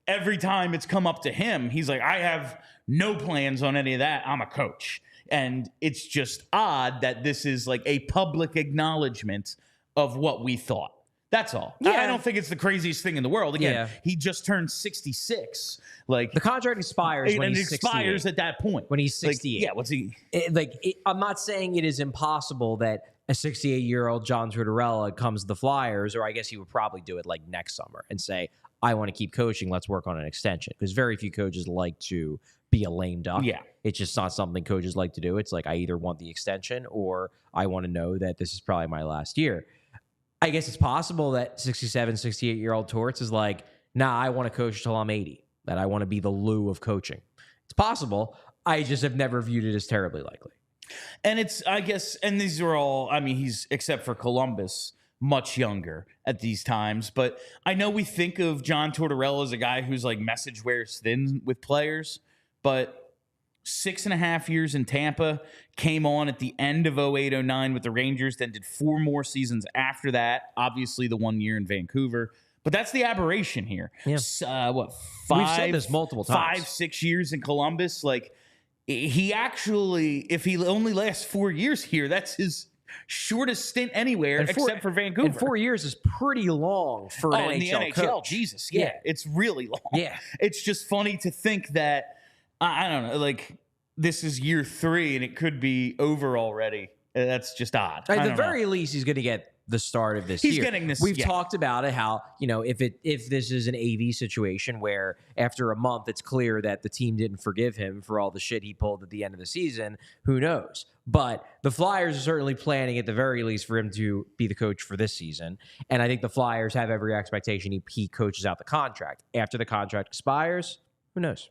every time it's come up to him, he's like, I have no plans on any of that. I'm a coach. And it's just odd that this is a public acknowledgement of what we thought. That's all. Yeah. I don't think it's the craziest thing in the world. Again, he just turned 66. The contract expires when he's 68. Expires at that point. When he's 68. What's he? I'm not saying it is impossible that a 68-year-old John Tortorella comes to the Flyers, or I guess he would probably do it next summer and say, I want to keep coaching. Let's work on an extension. Because very few coaches like to be a lame duck. Yeah. It's just not something coaches like to do. It's I either want the extension or I want to know that this is probably my last year. I guess it's possible that 67, 68-year-old Torts is nah, I want to coach till I'm 80. That I want to be the Lou of coaching. It's possible. I just have never viewed it as terribly likely. And it's, I guess, and these are all, he's, except for Columbus, much younger at these times. But I know we think of John Tortorella as a guy who's like message wears thin with players, but 6.5 years in Tampa, came on at the end of 08-09 with the Rangers, then did 4 more seasons after that. Obviously, the 1 year in Vancouver. But that's the aberration here. Yeah. We've said this multiple times. 5-6 years in Columbus. Like, he actually, if he only lasts 4 years here, that's his shortest stint anywhere except for Vancouver. And 4 years is pretty long for an NHL coach. Jesus, yeah. It's really long. Yeah. It's just funny to think that, I don't know, like, this is year 3 and it could be over already. That's just odd. At the very least, he's going to get the start of this year. He's getting this. We've talked about it, how, if this is an AV situation where after a month it's clear that the team didn't forgive him for all the shit he pulled at the end of the season, who knows? But the Flyers are certainly planning at the very least for him to be the coach for this season. And I think the Flyers have every expectation he coaches out the contract. After the contract expires, who knows?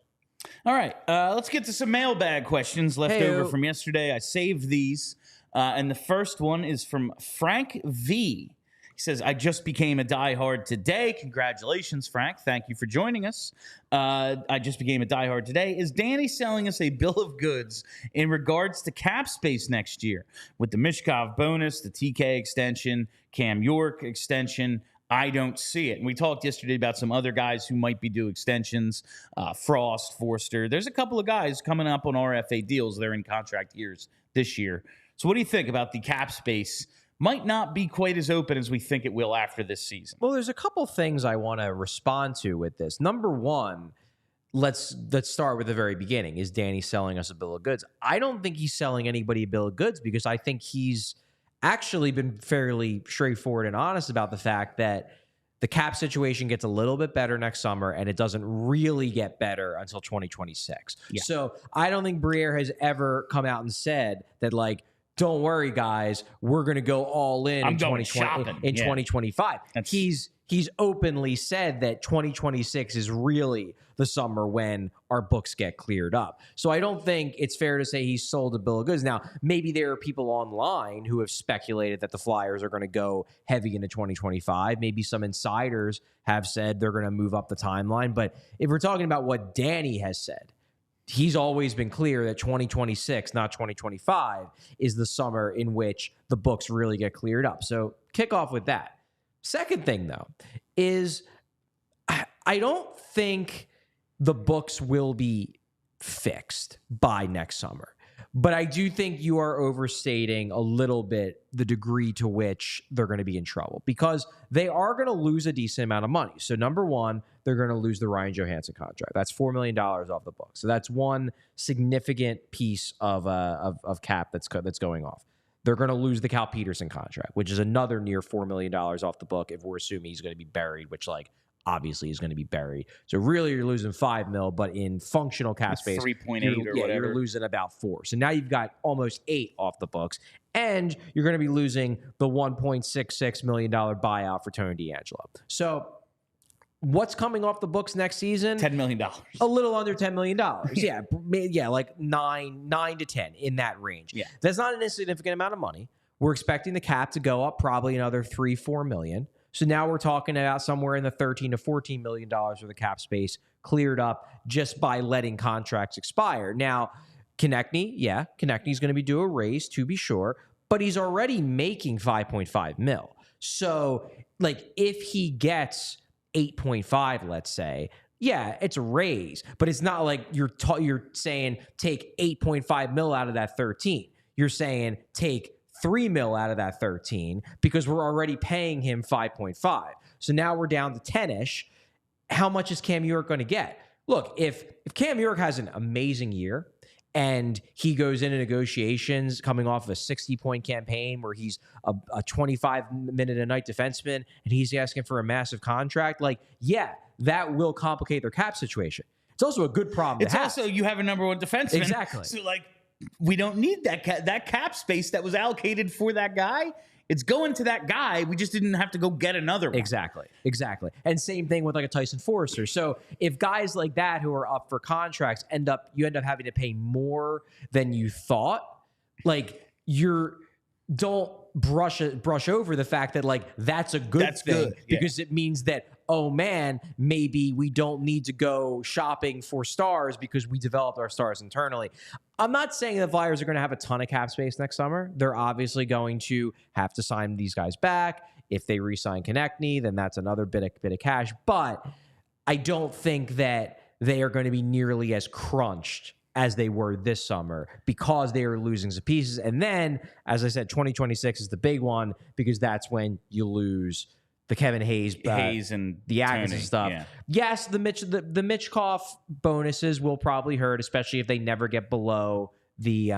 All right, let's get to some mailbag questions left over from yesterday. I saved these, and the first one is from Frank V. He says, I just became a diehard today. Congratulations, Frank. Thank you for joining us. I just became a diehard today. Is Danny selling us a bill of goods in regards to cap space next year? With the Michkov bonus, the TK extension, Cam York extension, I don't see it. And we talked yesterday about some other guys who might be due extensions, Frost, Forster. There's a couple of guys coming up on RFA deals. They're in contract years this year. So what do you think about the cap space? Might not be quite as open as we think it will after this season. Well, there's a couple things I want to respond to with this. Number one, let's start with the very beginning. Is Danny selling us a bill of goods? I don't think he's selling anybody a bill of goods, because I think he's actually been fairly straightforward and honest about the fact that the cap situation gets a little bit better next summer, and it doesn't really get better until 2026. Yeah. So I don't think Briere has ever come out and said that, like, don't worry, guys, we're going to go all in in 2025. He's openly said that 2026 is really the summer when our books get cleared up. So I don't think it's fair to say he's sold a bill of goods. Now, maybe there are people online who have speculated that the Flyers are going to go heavy into 2025. Maybe some insiders have said they're going to move up the timeline. But if we're talking about what Danny has said, he's always been clear that 2026, not 2025, is the summer in which the books really get cleared up. So kick off with that. Second thing, though, is I don't think the books will be fixed by next summer. But I do think you are overstating a little bit the degree to which they're going to be in trouble, because they are going to lose a decent amount of money. So number one, they're going to lose the Ryan Johansson contract. That's $4 million off the books. So that's one significant piece of cap that's going off. They're going to lose the Cal Peterson contract, which is another near $4 million off the book if we're assuming he's going to be buried, which, like, obviously is going to be buried. So really you're losing $5 million, but in functional cap space, 3.8 or whatever. You're losing about $4 million. So now you've got almost $8 million off the books, and you're going to be losing the $1.66 million buyout for Tony DeAngelo. So what's coming off the books next season? $10 million. A little under $10 million. Yeah, like 9 to 10, in that range. Yeah. That's not an insignificant amount of money. We're expecting the cap to go up probably another $3-4 million. So now we're talking about somewhere in the $13 to $14 million for the cap space cleared up just by letting contracts expire. Now, Konechny's going to be due a raise, to be sure, but he's already making $5.5 million. So, like, if he gets 8.5, let's say, yeah, it's a raise, but it's not like you're saying take 8.5 mil out of that 13. You're saying take $3 million out of that 13 because we're already paying him 5.5. So now we're down to 10-ish. How much is Cam York going to get? Look, if Cam York has an amazing year and he goes into negotiations coming off of a 60-point campaign where he's a 25-minute-a-night defenseman and he's asking for a massive contract, like, yeah, that will complicate their cap situation. It's also a good problem to have. It's also, you have a number one defenseman. Exactly. So, like, we don't need that cap space that was allocated for that guy. It's going to that guy. We just didn't have to go get another one. Exactly. And same thing with, like, a Tyson Forster. So if guys like that who are up for contracts you end up having to pay more than you thought, like, don't brush over the fact that like that's a good thing because it means that, oh man, maybe we don't need to go shopping for stars because we developed our stars internally. I'm not saying the Flyers are going to have a ton of cap space next summer. They're obviously going to have to sign these guys back. If they re-sign Konechny, then that's another bit of cash. But I don't think that they are going to be nearly as crunched as they were this summer because they are losing some pieces. And then, as I said, 2026 is the big one because that's when you lose the Kevin Hayes and the Agnes and stuff. Yeah. Yes, the Michkov bonuses will probably hurt, especially if they never get below the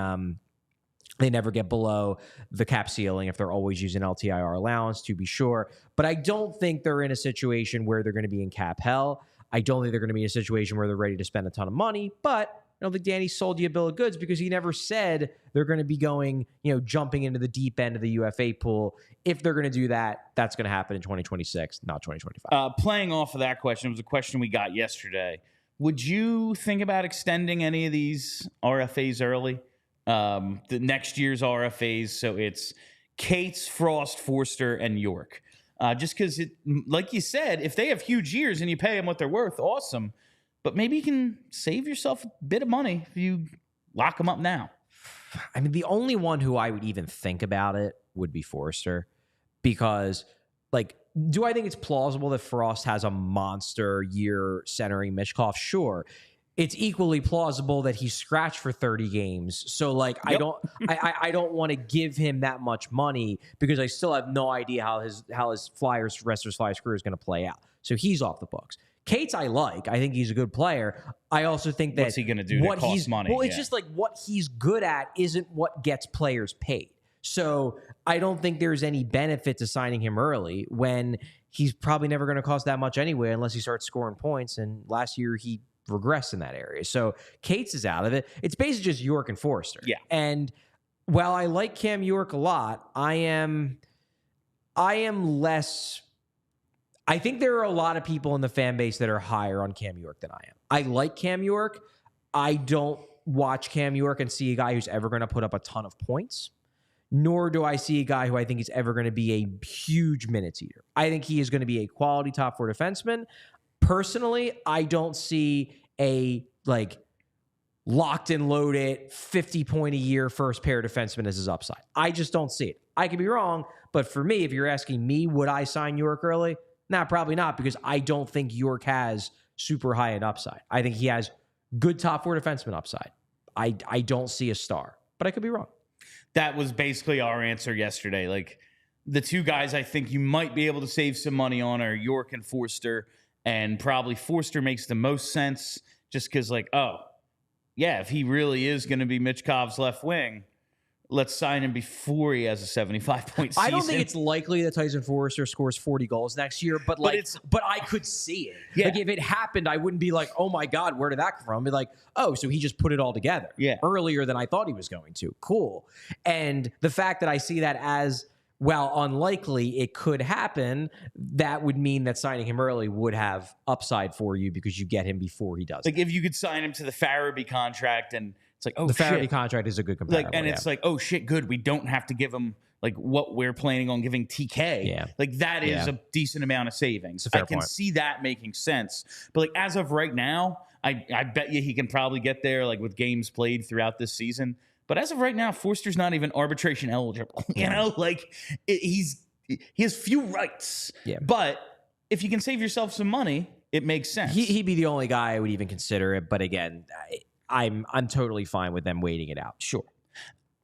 cap ceiling, if they're always using LTIR allowance, to be sure. But I don't think they're in a situation where they're going to be in cap hell. I don't think they're going to be in a situation where they're ready to spend a ton of money, but I don't think Danny sold you a bill of goods because he never said they're going to be going, jumping into the deep end of the UFA pool. If they're going to do that, that's going to happen in 2026, not 2025. Playing off of that question, it was a question we got yesterday. Would you think about extending any of these RFAs early? The next year's RFAs, so it's Cates, Frost, Forster, and York. Just because, like you said, if they have huge years and you pay them what they're worth, awesome. But maybe you can save yourself a bit of money if you lock them up now. I mean, the only one who I would even think about it would be Forster. Because, do I think it's plausible that Frost has a monster year centering Michkov? Sure. It's equally plausible that he's scratched for 30 games. So, yep. I don't want to give him that much money because I still have no idea how his rest of his Flyers career is going to play out. So he's off the books. Cates, I think he's a good player. I also think that what's he going to do that costs money? Well, it's just what he's good at isn't what gets players paid. So I don't think there's any benefit to signing him early when he's probably never going to cost that much anyway unless he starts scoring points. And last year he regressed in that area. So Cates is out of it. It's basically just York and Forster. Yeah. And while I like Cam York a lot, I am less. I think there are a lot of people in the fan base that are higher on Cam York than I am. I like Cam York. I don't watch Cam York and see a guy who's ever going to put up a ton of points, nor do I see a guy who I think is ever going to be a huge minutes eater. I think he is going to be a quality top four defenseman. Personally, I don't see a locked and loaded 50-point a year first pair defenseman as his upside. I just don't see it. I could be wrong, but for me, if you're asking me, would I sign York early? Nah, probably not, because I don't think York has super high an upside. I think he has good top four defenseman upside. I don't see a star, but I could be wrong. That was basically our answer yesterday. The two guys I think you might be able to save some money on are York and Forster, and probably Forster makes the most sense just because, if he really is going to be Michkov's left wing, let's sign him before he has a 75-point season. I don't think it's likely that Tyson Forster scores 40 goals next year, but I could see it. Yeah. If it happened, I wouldn't be like, oh my God, where did that come from? I'd be like, oh, so he just put it all together earlier than I thought he was going to. Cool. And the fact that I see that as, while unlikely it could happen, that would mean that signing him early would have upside for you because you get him before he does. If you could sign him to the Farabee contract and it's the Farabee contract is a good comparison. It's oh shit, good. We don't have to give him what we're planning on giving TK. Yeah. That is a decent amount of savings. I can see that making sense. But as of right now, I bet you he can probably get there with games played throughout this season. But as of right now, Forster's not even arbitration eligible. He has few rights. Yeah. But if you can save yourself some money, it makes sense. He'd be the only guy I would even consider it. But again, I'm totally fine with them waiting it out. Sure.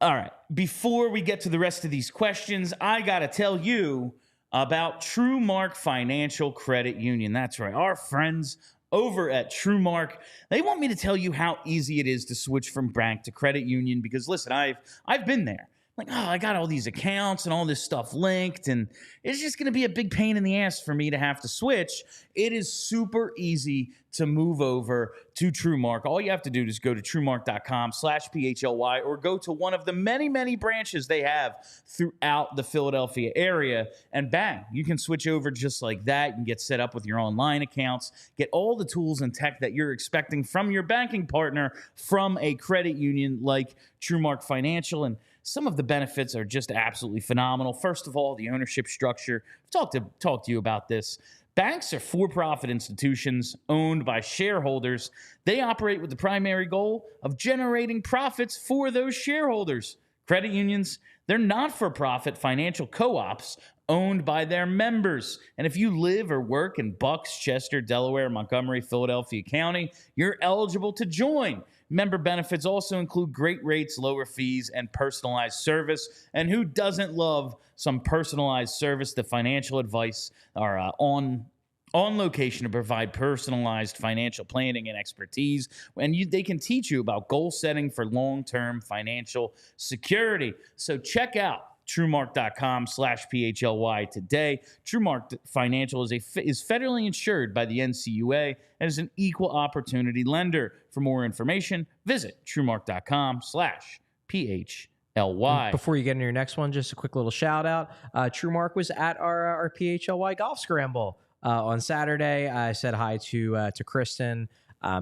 All right. Before we get to the rest of these questions, I got to tell you about TrueMark Financial Credit Union. That's right. Our friends over at TrueMark, they want me to tell you how easy it is to switch from bank to credit union because, listen, I've been there. I got all these accounts and all this stuff linked, and it's just going to be a big pain in the ass for me to have to switch. It is super easy to move over to TrueMark, all you have to do is go to truemark.com/PHLY or go to one of the many, many branches they have throughout the Philadelphia area, and bang, you can switch over just like that. You can get set up with your online accounts, get all the tools and tech that you're expecting from your banking partner from a credit union like TrueMark Financial. And some of the benefits are just absolutely phenomenal. First of all, the ownership structure. I've talked to you about this. Banks are for-profit institutions owned by shareholders. They operate with the primary goal of generating profits for those shareholders. Credit unions, they're not-for-profit financial co-ops owned by their members. And if you live or work in Bucks, Chester, Delaware, Montgomery, Philadelphia County, you're eligible to join. Member benefits also include great rates, lower fees, and personalized service. And who doesn't love some personalized service? The financial advice are on location to provide personalized financial planning and expertise. And they can teach you about goal setting for long-term financial security. So check out TrueMark.com/PHLY today. TrueMark Financial is federally insured by the NCUA and is an equal opportunity lender. For more information, visit TrueMark.com/PHLY. Before you get into your next one, just a quick little shout out. TrueMark was at our PHLY golf scramble on Saturday. I said hi to Kristen.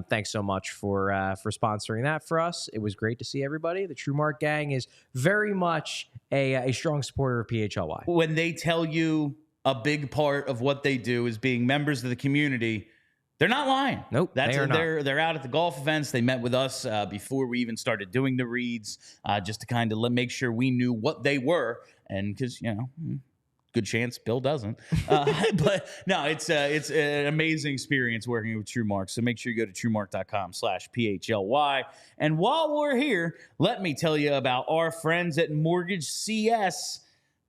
Thanks so much for sponsoring that for us. It was great to see everybody. The TrueMark gang is very much a strong supporter of PHLY. When they tell you a big part of what they do is being members of the community, they're not lying. Nope, they're out at the golf events. They met with us before we even started doing the reads, just to kind of make sure we knew what they were, and because good chance Bill doesn't. But no, it's an amazing experience working with TrueMark. So make sure you go to TrueMark.com/PHLY. And while we're here, let me tell you about our friends at Mortgage CS,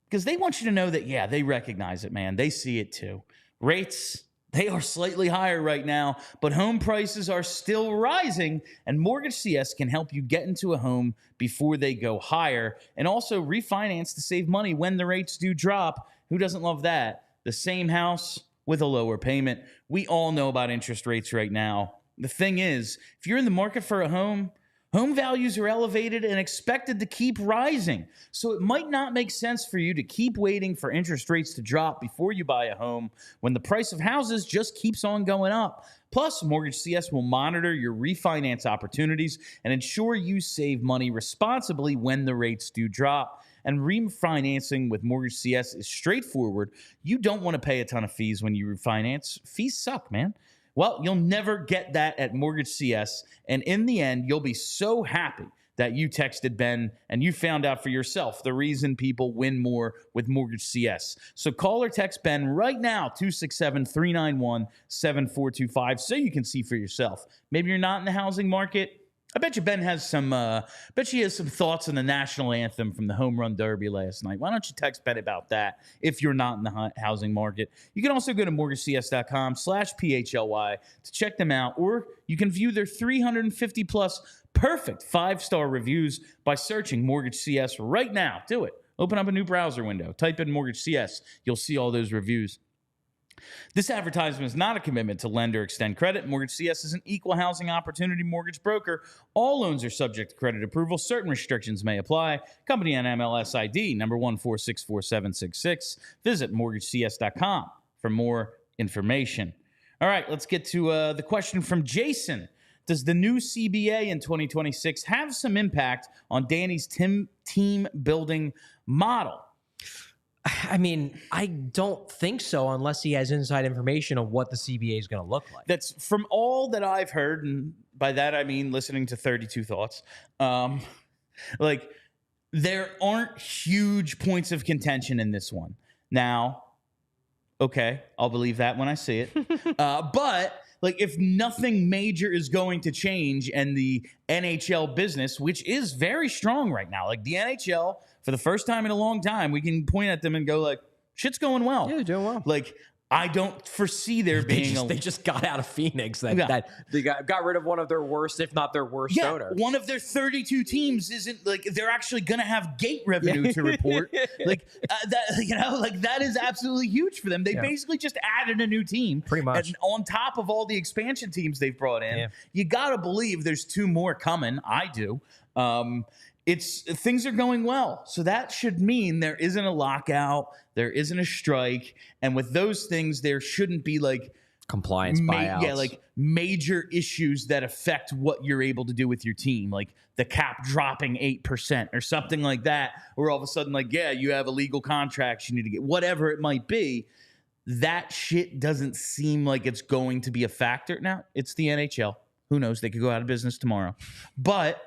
because they want you to know that, yeah, they recognize it, man. They see it too. Rates, they are slightly higher right now, but home prices are still rising, and Mortgage CS can help you get into a home before they go higher and also refinance to save money when the rates do drop. Who doesn't love that? The same house with a lower payment. We all know about interest rates right now. The thing is, if you're in the market for a home, home values are elevated and expected to keep rising. So it might not make sense for you to keep waiting for interest rates to drop before you buy a home when the price of houses just keeps on going up. Plus, Mortgage CS will monitor your refinance opportunities and ensure you save money responsibly when the rates do drop. And refinancing with Mortgage CS is straightforward. You don't want to pay a ton of fees when you refinance. Fees suck, man. Well, you'll never get that at Mortgage CS, and in the end, you'll be so happy that you texted Ben and you found out for yourself the reason people win more with Mortgage CS. So call or text Ben right now, 267-391-7425, so you can see for yourself. Maybe you're not in the housing market. I bet you Ben has some thoughts on the national anthem from the Home Run Derby last night. Why don't you text Ben about that if you're not in the housing market? You can also go to mortgagecs.com/PHLY to check them out, or you can view their 350 plus perfect 5-star reviews by searching Mortgage CS right now. Do it. Open up a new browser window. Type in Mortgage CS. You'll see all those reviews. This advertisement is not a commitment to lend or extend credit. Mortgage CS is an equal housing opportunity mortgage broker. All loans are subject to credit approval. Certain restrictions may apply. Company NMLS ID number 1464766. Visit mortgagecs.com for more information. All right, let's get to the question from Jason. Does the new CBA in 2026 have some impact on Danny's team building model? I mean, I don't think so unless he has inside information on what the CBA is going to look like. That's from all that I've heard, and by that I mean listening to 32 Thoughts. There aren't huge points of contention in this one. Now, okay, I'll believe that when I see it. But if nothing major is going to change, and the NHL business, which is very strong right now, the NHL, for the first time in a long time, we can point at them and go shit's going well. Yeah, they're doing well. I don't foresee there being They just got out of Phoenix. That they got rid of one of their worst, if not their worst owner. One of their 32 teams isn't like they're actually going to have gate revenue to report. That is absolutely huge for them. They basically just added a new team, pretty much, and on top of all the expansion teams they've brought in. You got to believe there's 2 more coming. I do. Things are going well. So that should mean there isn't a lockout, there isn't a strike, and with those things, there shouldn't be like compliance buyouts. Yeah, like major issues that affect what you're able to do with your team, like the cap dropping 8% or something like that, or all of a sudden, like, you have illegal contracts you need to get, whatever it might be. That shit doesn't seem like it's going to be a factor. Now, it's the NHL. Who knows? They could go out of business tomorrow. But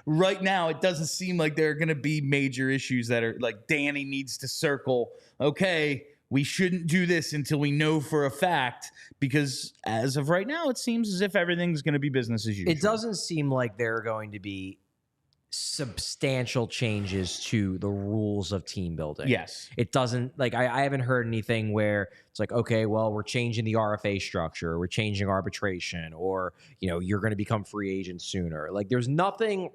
right now, it doesn't seem like there are going to be major issues that are like Danny needs to circle, okay, we shouldn't do this until we know for a fact, because as of right now, it seems as if everything's going to be business as usual. It doesn't seem like there are going to be substantial changes to the rules of team building. Yes. It doesn't, like, I haven't heard anything where it's like, okay, well, we're changing the RFA structure, we're changing arbitration, or, you're going to become free agents sooner. Like, there's nothing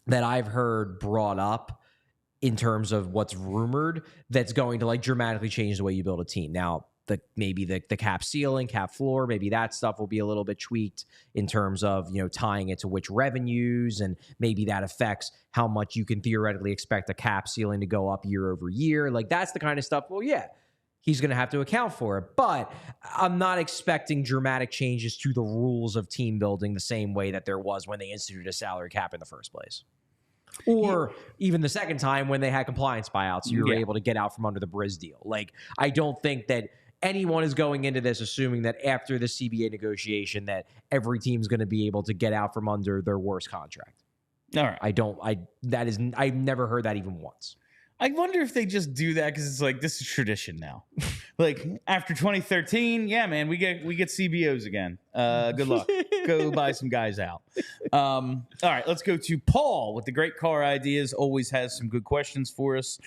that I've heard brought up in terms of what's rumored that's going to like dramatically change the way you build a team. Now, maybe the cap ceiling, cap floor, maybe that stuff will be a little bit tweaked in terms of, tying it to which revenues, and maybe that affects how much you can theoretically expect a cap ceiling to go up year over year. Like, that's the kind of stuff, well, yeah, he's going to have to account for it. But I'm not expecting dramatic changes to the rules of team building the same way that there was when they instituted a salary cap in the first place. Or even the second time when they had compliance buyouts, you were able to get out from under the Briz deal. Like, I don't think that anyone is going into this assuming that after the CBA negotiation that every team's going to be able to get out from under their worst contract. All right. I've never heard that even once. I wonder if they just do that because it's like, this is tradition now. Like, after 2013, yeah, man, we get CBOs again. Good luck. Go buy some guys out. All right, let's go to Paul with the great car ideas. Always has some good questions for us.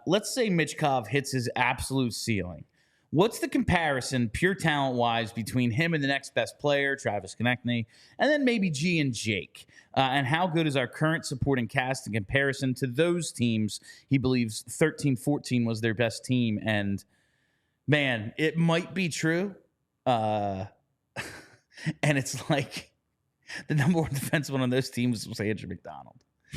Let's say Michkov hits his absolute ceiling. What's the comparison, pure talent-wise, between him and the next best player, Travis Konechny, and then maybe G and Jake? And how good is our current supporting cast in comparison to those teams? He believes 13-14 was their best team, and man, it might be true. And it's like the number one defenseman on those teams was Andrew McDonald.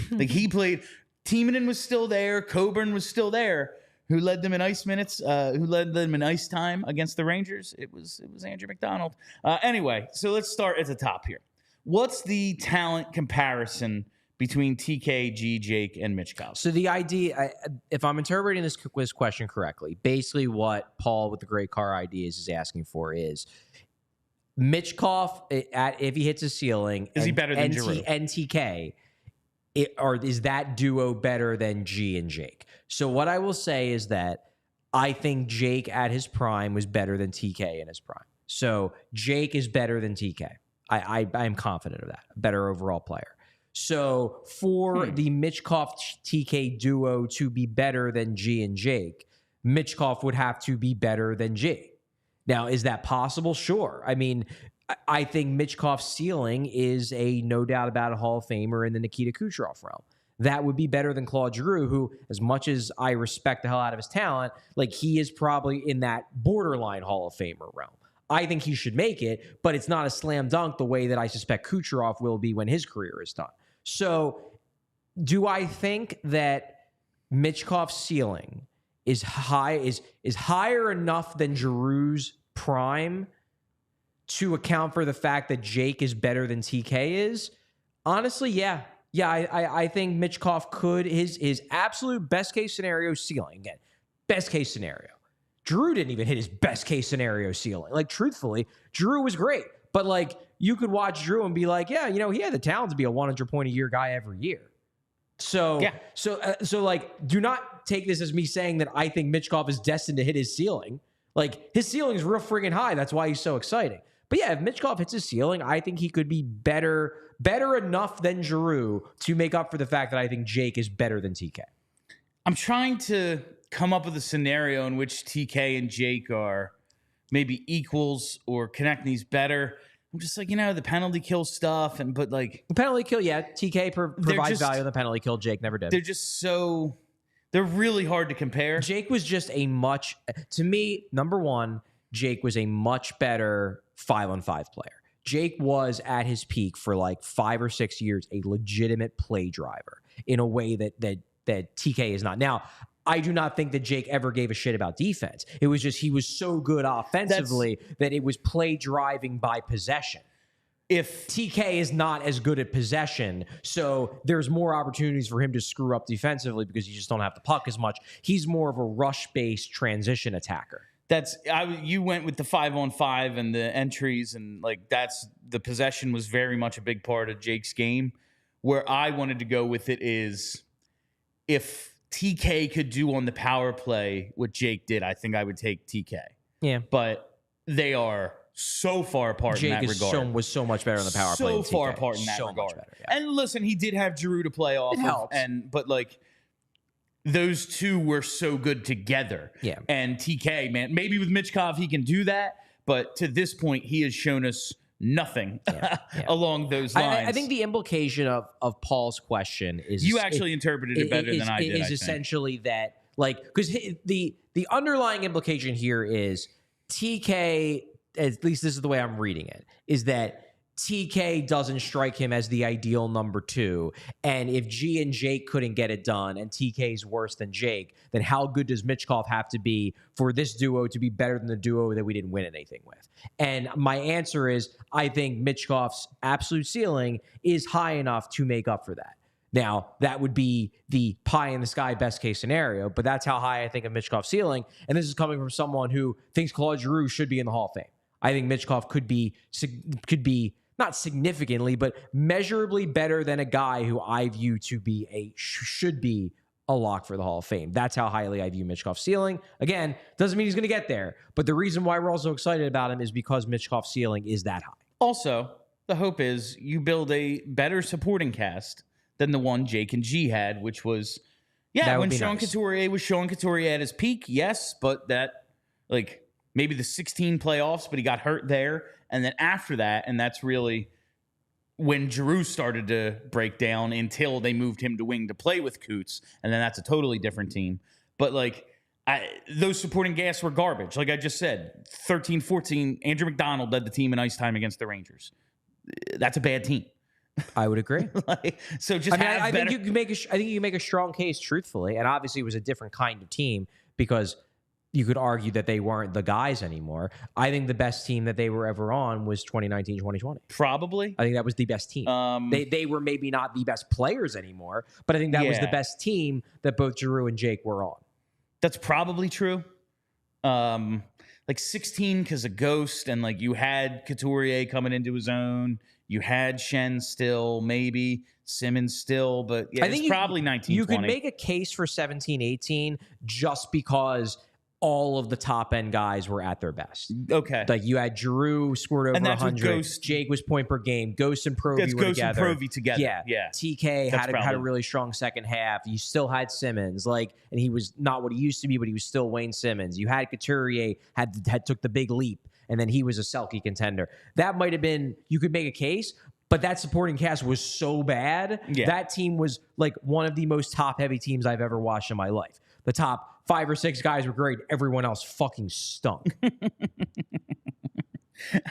Like, he played, Timonen was still there, Coburn was still there. Who led them in ice minutes? Who led them in ice time against the Rangers? It was Andrew McDonald. Anyway, so let's start at the top here. What's the talent comparison between TK, Jake, and Michkov? So the idea, if I'm interpreting this question correctly, basically what Paul with the great car ideas is asking for is Michkov, if he hits a ceiling, is he better than Giroux? And TK, or is that duo better than G and Jake? So what I will say is that I think Jake at his prime was better than TK in his prime. So Jake is better than TK. I am confident of that. A better overall player. So for the Michkov TK duo to be better than G and Jake, Michkov would have to be better than G. Now, is that possible? Sure. I mean, I think Michkov's ceiling is a no doubt about a Hall of Famer in the Nikita Kucherov realm. That would be better than Claude Giroux, who, as much as I respect the hell out of his talent, like, he is probably in that borderline Hall of Famer realm. I think he should make it, but it's not a slam dunk the way that I suspect Kucherov will be when his career is done. So do I think that Michkov's ceiling is higher enough than Giroux's prime to account for the fact that Jake is better than TK is? Honestly, yeah. Yeah, I think Michkov could, his absolute best case scenario ceiling, again, best case scenario. Giroux didn't even hit his best case scenario ceiling. Like, truthfully, Giroux was great. But, like, you could watch Giroux and be like, yeah, he had the talent to be a 100-point-a-year guy every year. So, yeah. So like, do not take this as me saying that I think Michkov is destined to hit his ceiling. Like, his ceiling is real friggin' high. That's why he's so exciting. But yeah, if Michkov hits his ceiling, I think he could be better enough than Giroux to make up for the fact that I think Jake is better than TK. I'm trying to come up with a scenario in which TK and Jake are maybe equals or Konechny's better. I'm just like, the penalty kill stuff. But like the penalty kill, yeah, TK provides value in the penalty kill. Jake never did. They're just they're really hard to compare. Jake was just to me, number one, Jake was a much better 5-on-5 player. Jake was at his peak for like 5 or 6 years, a legitimate play driver in a way that TK is not. Now, I do not think that Jake ever gave a shit about defense. It was just he was so good offensively that it was play driving by possession. If TK is not as good at possession, so there's more opportunities for him to screw up defensively because you just don't have the puck as much. He's more of a rush-based transition attacker. You went with the 5-on-5 and the entries, and like the possession was very much a big part of Jake's game. Where I wanted to go with it is if TK could do on the power play what Jake did, I think I would take TK. Yeah. But they are so far apart in that regard. Was so much better on the power play. So far apart in that regard. Better, yeah. And listen, he did have Giroux to play off of. But like those two were so good together. Yeah. And TK, man, maybe with Michkov he can do that. But to this point, he has shown us nothing along those lines. I think the implication of Paul's question is you actually interpreted it better than I did. Is essentially that, like, because the underlying implication here is TK, at least this is the way I'm reading it, is that TK doesn't strike him as the ideal number 2. And if G and Jake couldn't get it done and TK's worse than Jake, then how good does Michkov have to be for this duo to be better than the duo that we didn't win anything with? And my answer is I think Michkov's absolute ceiling is high enough to make up for that. Now, that would be the pie in the sky best case scenario, but that's how high I think of Michkov's ceiling. And this is coming from someone who thinks Claude Giroux should be in the Hall of Fame. I think Michkov could be not significantly, but measurably better than a guy who I view to be should be a lock for the Hall of Fame. That's how highly I view Michkov's ceiling. Again, doesn't mean he's going to get there, but the reason why we're also excited about him is because Michkov's ceiling is that high. Also, the hope is you build a better supporting cast than the one Jake and G had, which was, when Sean Couturier was Sean Couturier at his peak, yes, but that, like, maybe the 16 playoffs, but he got hurt there. And then after that, and that's really when Giroux started to break down until they moved him to wing to play with Coots. And then that's a totally different team. But like those supporting casts were garbage. Like I just said, 13-14, Andrew McDonald led the team in ice time against the Rangers. That's a bad team. I would agree. So just I think you can make a strong case truthfully. And obviously it was a different kind of team because you could argue that they weren't the guys anymore. I think the best team that they were ever on was 2019-2020. Probably. I think that was the best team. They were maybe not the best players anymore, but I think that was the best team that both Giroux and Jake were on. That's probably true. Like 16 because of Ghost, and like you had Couturier coming into his own. You had Shen still, maybe Simmons still, but I think it's probably 19-20. You could make a case for 17-18 just because all of the top end guys were at their best. Okay. Like you had Giroux scored over 100. Jake was point per game. Ghost and Provy were together. And Provy together. Yeah. TK had a really strong second half. You still had Simmons, and he was not what he used to be, but he was still Wayne Simmons. You had Couturier had took the big leap, and then he was a Selke contender. That might have been, you could make a case, but that supporting cast was so bad. Yeah. That team was like one of the most top heavy teams I've ever watched in my life. The top 5 or 6 guys were great. Everyone else fucking stunk.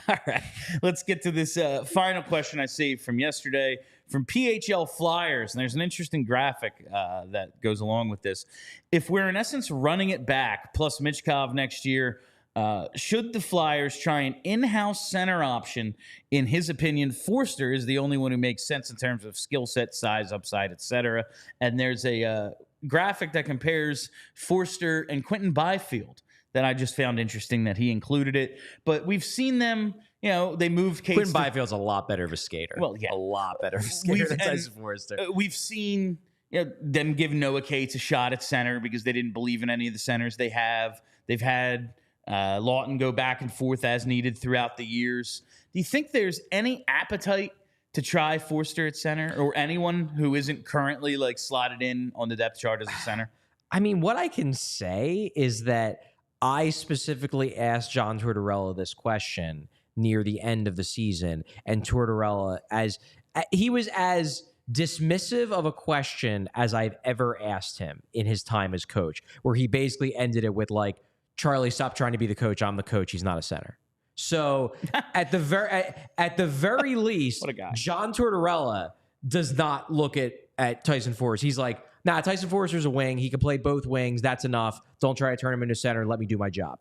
All right. Let's get to this final question I saved from yesterday from PHL Flyers. And there's an interesting graphic that goes along with this. If we're in essence running it back plus Michkov next year, should the Flyers try an in-house center option? In his opinion, Forster is the only one who makes sense in terms of skill set, size, upside, etc. And there's a graphic that compares Forster and Quentin Byfield that I just found interesting that he included it. But we've seen them, they moved Case. Quentin Byfield's a lot better of a skater. Well, yeah. A lot better of a skater than Tyson Forster. We've seen them give Noah Cates a shot at center because they didn't believe in any of the centers they have. They've had Lawton go back and forth as needed throughout the years. Do you think there's any appetite to try Forster at center, or anyone who isn't currently slotted in on the depth chart as a center? I mean, what I can say is that I specifically asked John Tortorella this question near the end of the season, and Tortorella, he was as dismissive of a question as I've ever asked him in his time as coach, where he basically ended it with like, Charlie, stop trying to be the coach. I'm the coach. He's not a center. So at the very least, What a guy. John Tortorella does not look at Tyson Forrester. He's like, nah, Tyson Forrester's a wing. He can play both wings. That's enough. Don't try to turn him into center. Let me do my job.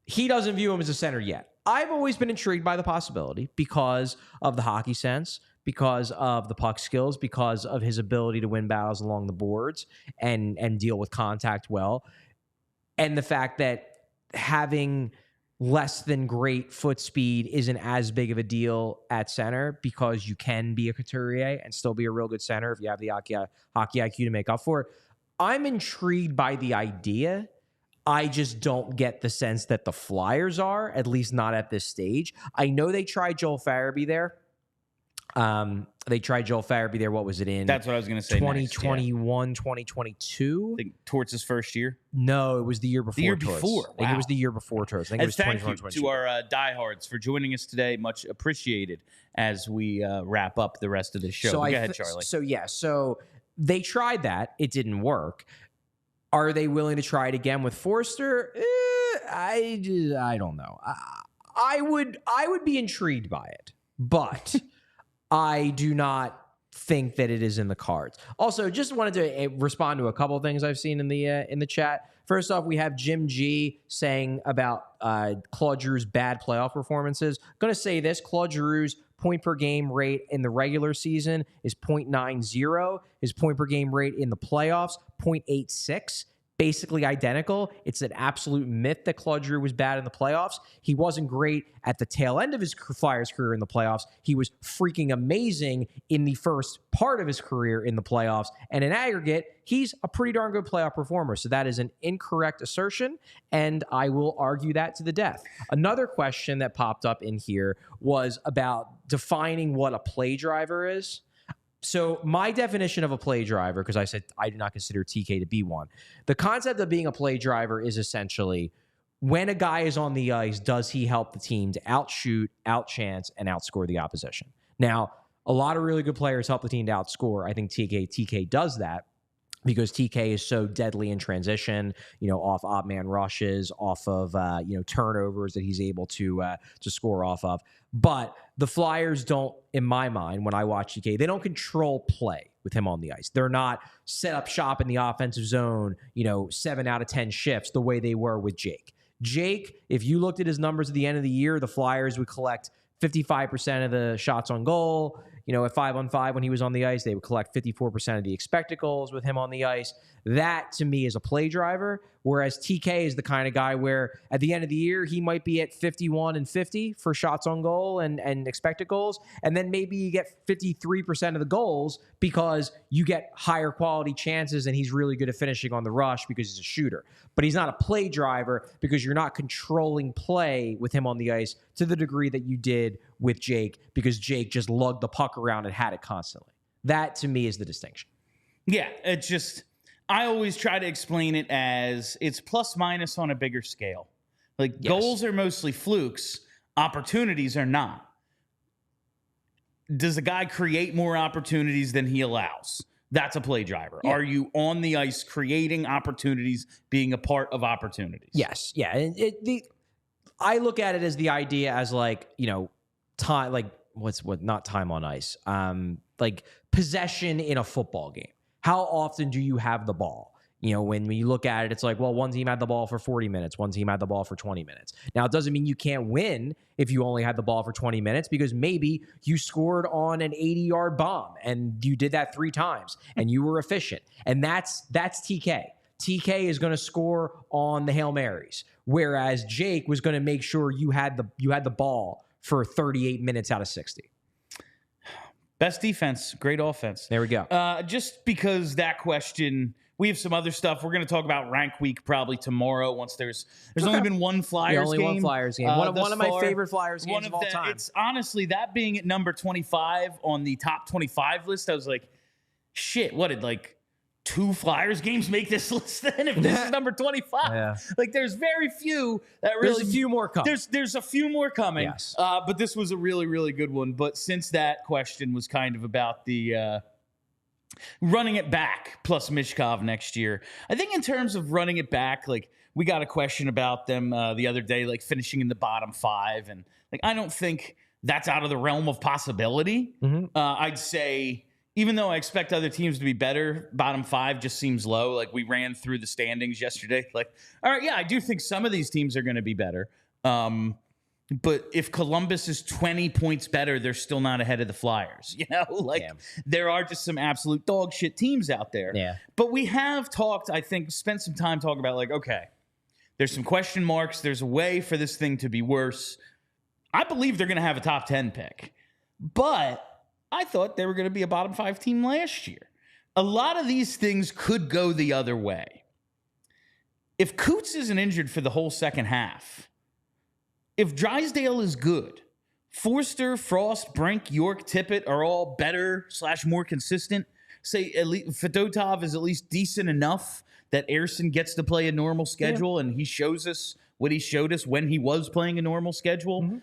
He doesn't view him as a center yet. I've always been intrigued by the possibility because of the hockey sense, because of the puck skills, because of his ability to win battles along the boards and deal with contact well. And the fact that having less than great foot speed isn't as big of a deal at center, because you can be a couturier and still be a real good center if you have the hockey IQ to make up for it. I'm intrigued by the idea. I just don't get the sense that the Flyers are, at least not at this stage. I know they tried Joel Farabee there. What was it in? That's what I was going to say. 2021, 2022? I think Torts' his first year. No, it was the year before. The year Torts. before. I think it was the year before Torts. I think it was thank 2021, you to our diehards for joining us today. Much appreciated as we wrap up the rest of the show. Go ahead, Charlie. So they tried that. It didn't work. Are they willing to try it again with Forster? I don't know. I would be intrigued by it, but I do not think that it is in the cards. Also, just wanted to respond to a couple of things I've seen in the chat. First off, we have Jim G saying about Claude Giroux's bad playoff performances. Going to say this: Claude Giroux's point per game rate in the regular season is 0.90. His point per game rate in the playoffs, 0.86. Basically identical. It's an absolute myth that Claude Giroux was bad in the playoffs. He wasn't great at the tail end of his Flyers career in the playoffs. He was freaking amazing in the first part of his career in the playoffs. And in aggregate, he's a pretty darn good playoff performer. So that is an incorrect assertion, and I will argue that to the death. Another question that popped up in here was about defining what a play driver is. So my definition of a play driver, because I said I do not consider TK to be one, the concept of being a play driver is essentially when a guy is on the ice, does he help the team to outshoot, outchance, and outscore the opposition? Now, a lot of really good players help the team to outscore. I think TK does that because TK is so deadly in transition, off odd man rushes, off of turnovers that he's able to score off of. But the Flyers don't, in my mind, when I watch TK, they don't control play with him on the ice. They're not set up shop in the offensive zone, 7 out of 10 shifts the way they were with Jake. Jake, if you looked at his numbers at the end of the year, the Flyers would collect 55% of the shots on goal. At 5-on-5 when he was on the ice, they would collect 54% of the expected goals with him on the ice. That, to me, is a play driver, whereas TK is the kind of guy where at the end of the year, he might be at 51 and 50 for shots on goal and expected goals, and then maybe you get 53% of the goals because you get higher quality chances and he's really good at finishing on the rush because he's a shooter. But he's not a play driver because you're not controlling play with him on the ice to the degree that you did with Jake, because Jake just lugged the puck around and had it constantly. That, to me, is the distinction. Yeah, it's just, I always try to explain it as it's plus minus on a bigger scale. Like, yes, goals are mostly flukes, opportunities are not. Does a guy create more opportunities than he allows? That's a play driver. Yeah. Are you on the ice creating opportunities, being a part of opportunities? Yes. Yeah. I look at it as the idea as time, not time on ice, like possession in a football game. How often do you have the ball? When you look at it, it's like, well, one team had the ball for 40 minutes. One team had the ball for 20 minutes. Now, it doesn't mean you can't win if you only had the ball for 20 minutes, because maybe you scored on an 80-yard bomb and you did that 3 times and you were efficient. And that's TK. TK is going to score on the Hail Marys, whereas Jake was going to make sure you had the ball for 38 minutes out of 60. Best defense, great offense. There we go. Just because that question, we have some other stuff. We're going to talk about rank week probably tomorrow. Once there's only been one Flyers game. One Flyers game. One of my favorite Flyers games of all time. It's honestly, that being at number 25 on the top 25 list, I was like, shit, what did 2 Flyers games make this list then if this is number 25? Yeah. Like, there's very few that really. There's a few more coming. There's a few more coming. Yes. But this was a really, really good one. But since that question was kind of about the running it back plus Michkov next year, I think in terms of running it back, like, we got a question about them the other day, like finishing in the bottom 5. And like, I don't think that's out of the realm of possibility. I'd say, even though I expect other teams to be better, bottom 5 just seems low. Like, we ran through the standings yesterday. Like, all right, yeah, I do think some of these teams are going to be better. But if Columbus is 20 points better, they're still not ahead of the Flyers. You know, like, there are just some absolute dog shit teams out there. Yeah. But we have talked, I think, spent some time talking about, like, okay, there's some question marks. There's a way for this thing to be worse. I believe they're going to have a top 10 pick. But I thought they were going to be a bottom 5 team last year. A lot of these things could go the other way. If Coots isn't injured for the whole second half, if Drysdale is good, Forster, Frost, Brink, York, Tippett are all better / more consistent. Say at least Fedotov is at least decent enough that Ersson gets to play a normal schedule and he shows us what he showed us when he was playing a normal schedule.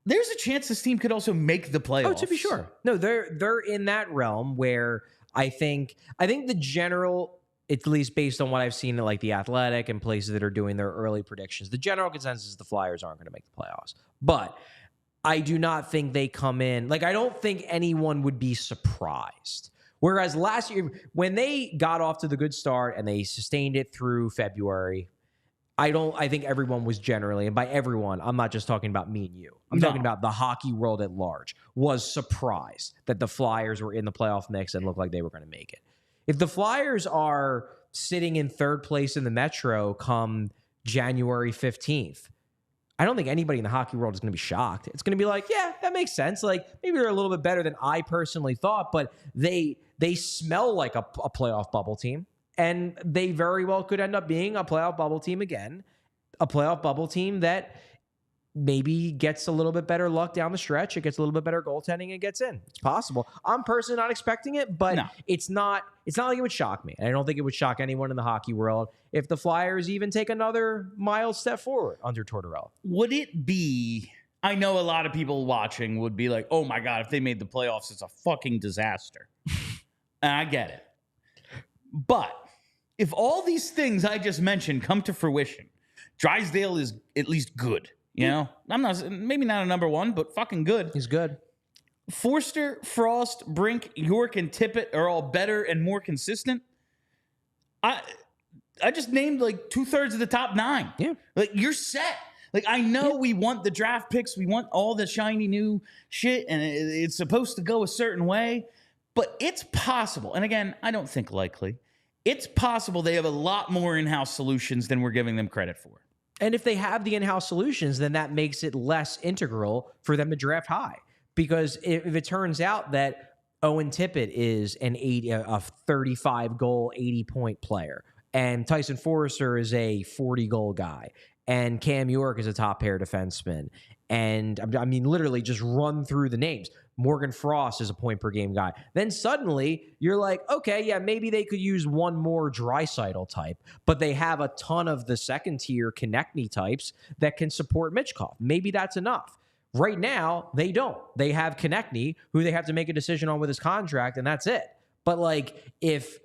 There's a chance this team could also make the playoffs. Oh, to be sure. No, they're in that realm where I think the general, at least based on what I've seen at like the Athletic and places that are doing their early predictions, the general consensus is the Flyers aren't going to make the playoffs. But I do not think they come in. Like, I don't think anyone would be surprised. Whereas last year, when they got off to the good start and they sustained it through February, I think everyone was generally, and by everyone, I'm not just talking about me and you. I'm talking about the hockey world at large, was surprised that the Flyers were in the playoff mix and looked like they were going to make it. If the Flyers are sitting in 3rd place in the Metro come January 15th, I don't think anybody in the hockey world is going to be shocked. It's going to be like, yeah, that makes sense. Like, maybe they're a little bit better than I personally thought, but they smell like a playoff bubble team. And they very well could end up being a playoff bubble team again, a playoff bubble team that maybe gets a little bit better luck down the stretch. It gets a little bit better goaltending and gets in. It's possible. I'm personally not expecting it, but it's not like it would shock me. And I don't think it would shock anyone in the hockey world if the Flyers even take another mild step forward under Tortorella. Would it be, I know a lot of people watching would be like, oh my God, if they made the playoffs, it's a fucking disaster. And I get it. But if all these things I just mentioned come to fruition, Drysdale is at least good. You know, maybe not a number 1, but fucking good. He's good. Forster, Frost, Brink, York, and Tippett are all better and more consistent. I just named like 2/3 of the top 9. Yeah. Like, you're set. Like, I know we want the draft picks. We want all the shiny new shit, and it's supposed to go a certain way. But it's possible. And again, I don't think likely. It's possible they have a lot more in-house solutions than we're giving them credit for. And if they have the in-house solutions, then that makes it less integral for them to draft high. Because if it turns out that Owen Tippett is a 35-goal, 80-point player, and Tyson Forrester is a 40-goal guy, and Cam York is a top-pair defenseman, and I mean, literally just run through the names. Morgan Frost is a point-per-game guy. Then suddenly, you're like, okay, yeah, maybe they could use one more Drysdale type, but they have a ton of the second-tier Konechny types that can support Michkov. Maybe that's enough. Right now, they don't. They have Konechny, who they have to make a decision on with his contract, and that's it. But, like, if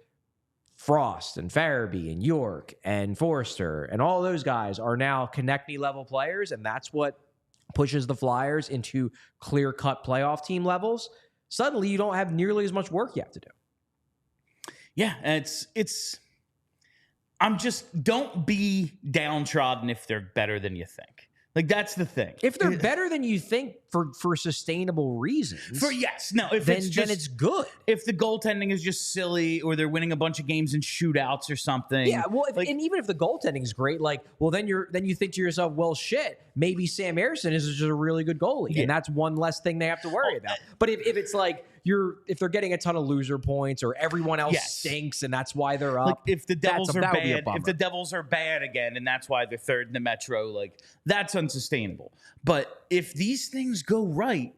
Frost and Farabee and York and Forster and all those guys are now Konechny-level players, and that's what pushes the Flyers into clear-cut playoff team levels, suddenly you don't have nearly as much work you have to do. Yeah, don't be downtrodden if they're better than you think. Like, that's the thing. If they're better than you think for sustainable reasons, then it's good. If the goaltending is just silly, or they're winning a bunch of games in shootouts or something. Yeah, well, and even if the goaltending is great, like, well, then you think to yourself, well, shit, maybe Sam Ersson is just a really good goalie, and that's one less thing they have to worry about. But if it's like if they're getting a ton of loser points, or everyone else stinks and that's why they're up. Like, if the Devils are bad, if the Devils are bad again and that's why they're 3rd in the Metro, like, that's unsustainable. But if these things go right,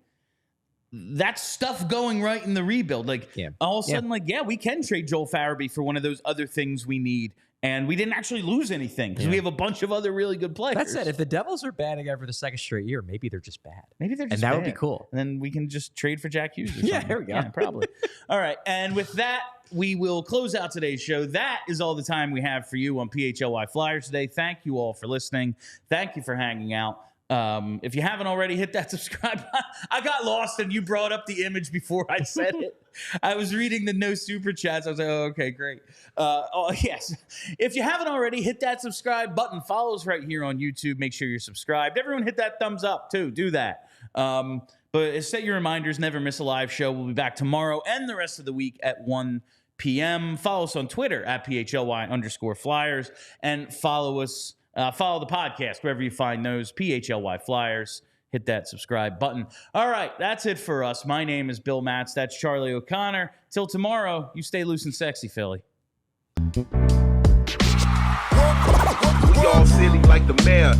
that's stuff going right in the rebuild. Like all of a sudden, we can trade Joel Farabee for one of those other things we need. And we didn't actually lose anything because we have a bunch of other really good players. That said, if the Devils are bad again for the second straight year, maybe they're just bad. Maybe they're just bad. And that would be cool. And then we can just trade for Jack Hughes or something. Yeah, there we go. Yeah, probably. All right. And with that, we will close out today's show. That is all the time we have for you on PHLY Flyers today. Thank you all for listening. Thank you for hanging out. If you haven't already, hit that subscribe button. I got lost and you brought up the image before I said it. I was reading the no super chats. I was like, oh, okay, great. Yes. If you haven't already, hit that subscribe button. Follow us right here on YouTube. Make sure you're subscribed. Everyone hit that thumbs up too. Do that. But set your reminders. Never miss a live show. We'll be back tomorrow and the rest of the week at 1 p.m. Follow us on Twitter at PHLY_Flyers and follow us. Follow the podcast wherever you find those, PHLY Flyers. Hit that subscribe button. All right, that's it for us. My name is Bill Matz. That's Charlie O'Connor. Till tomorrow, you stay loose and sexy, Philly. We all silly like the mayor.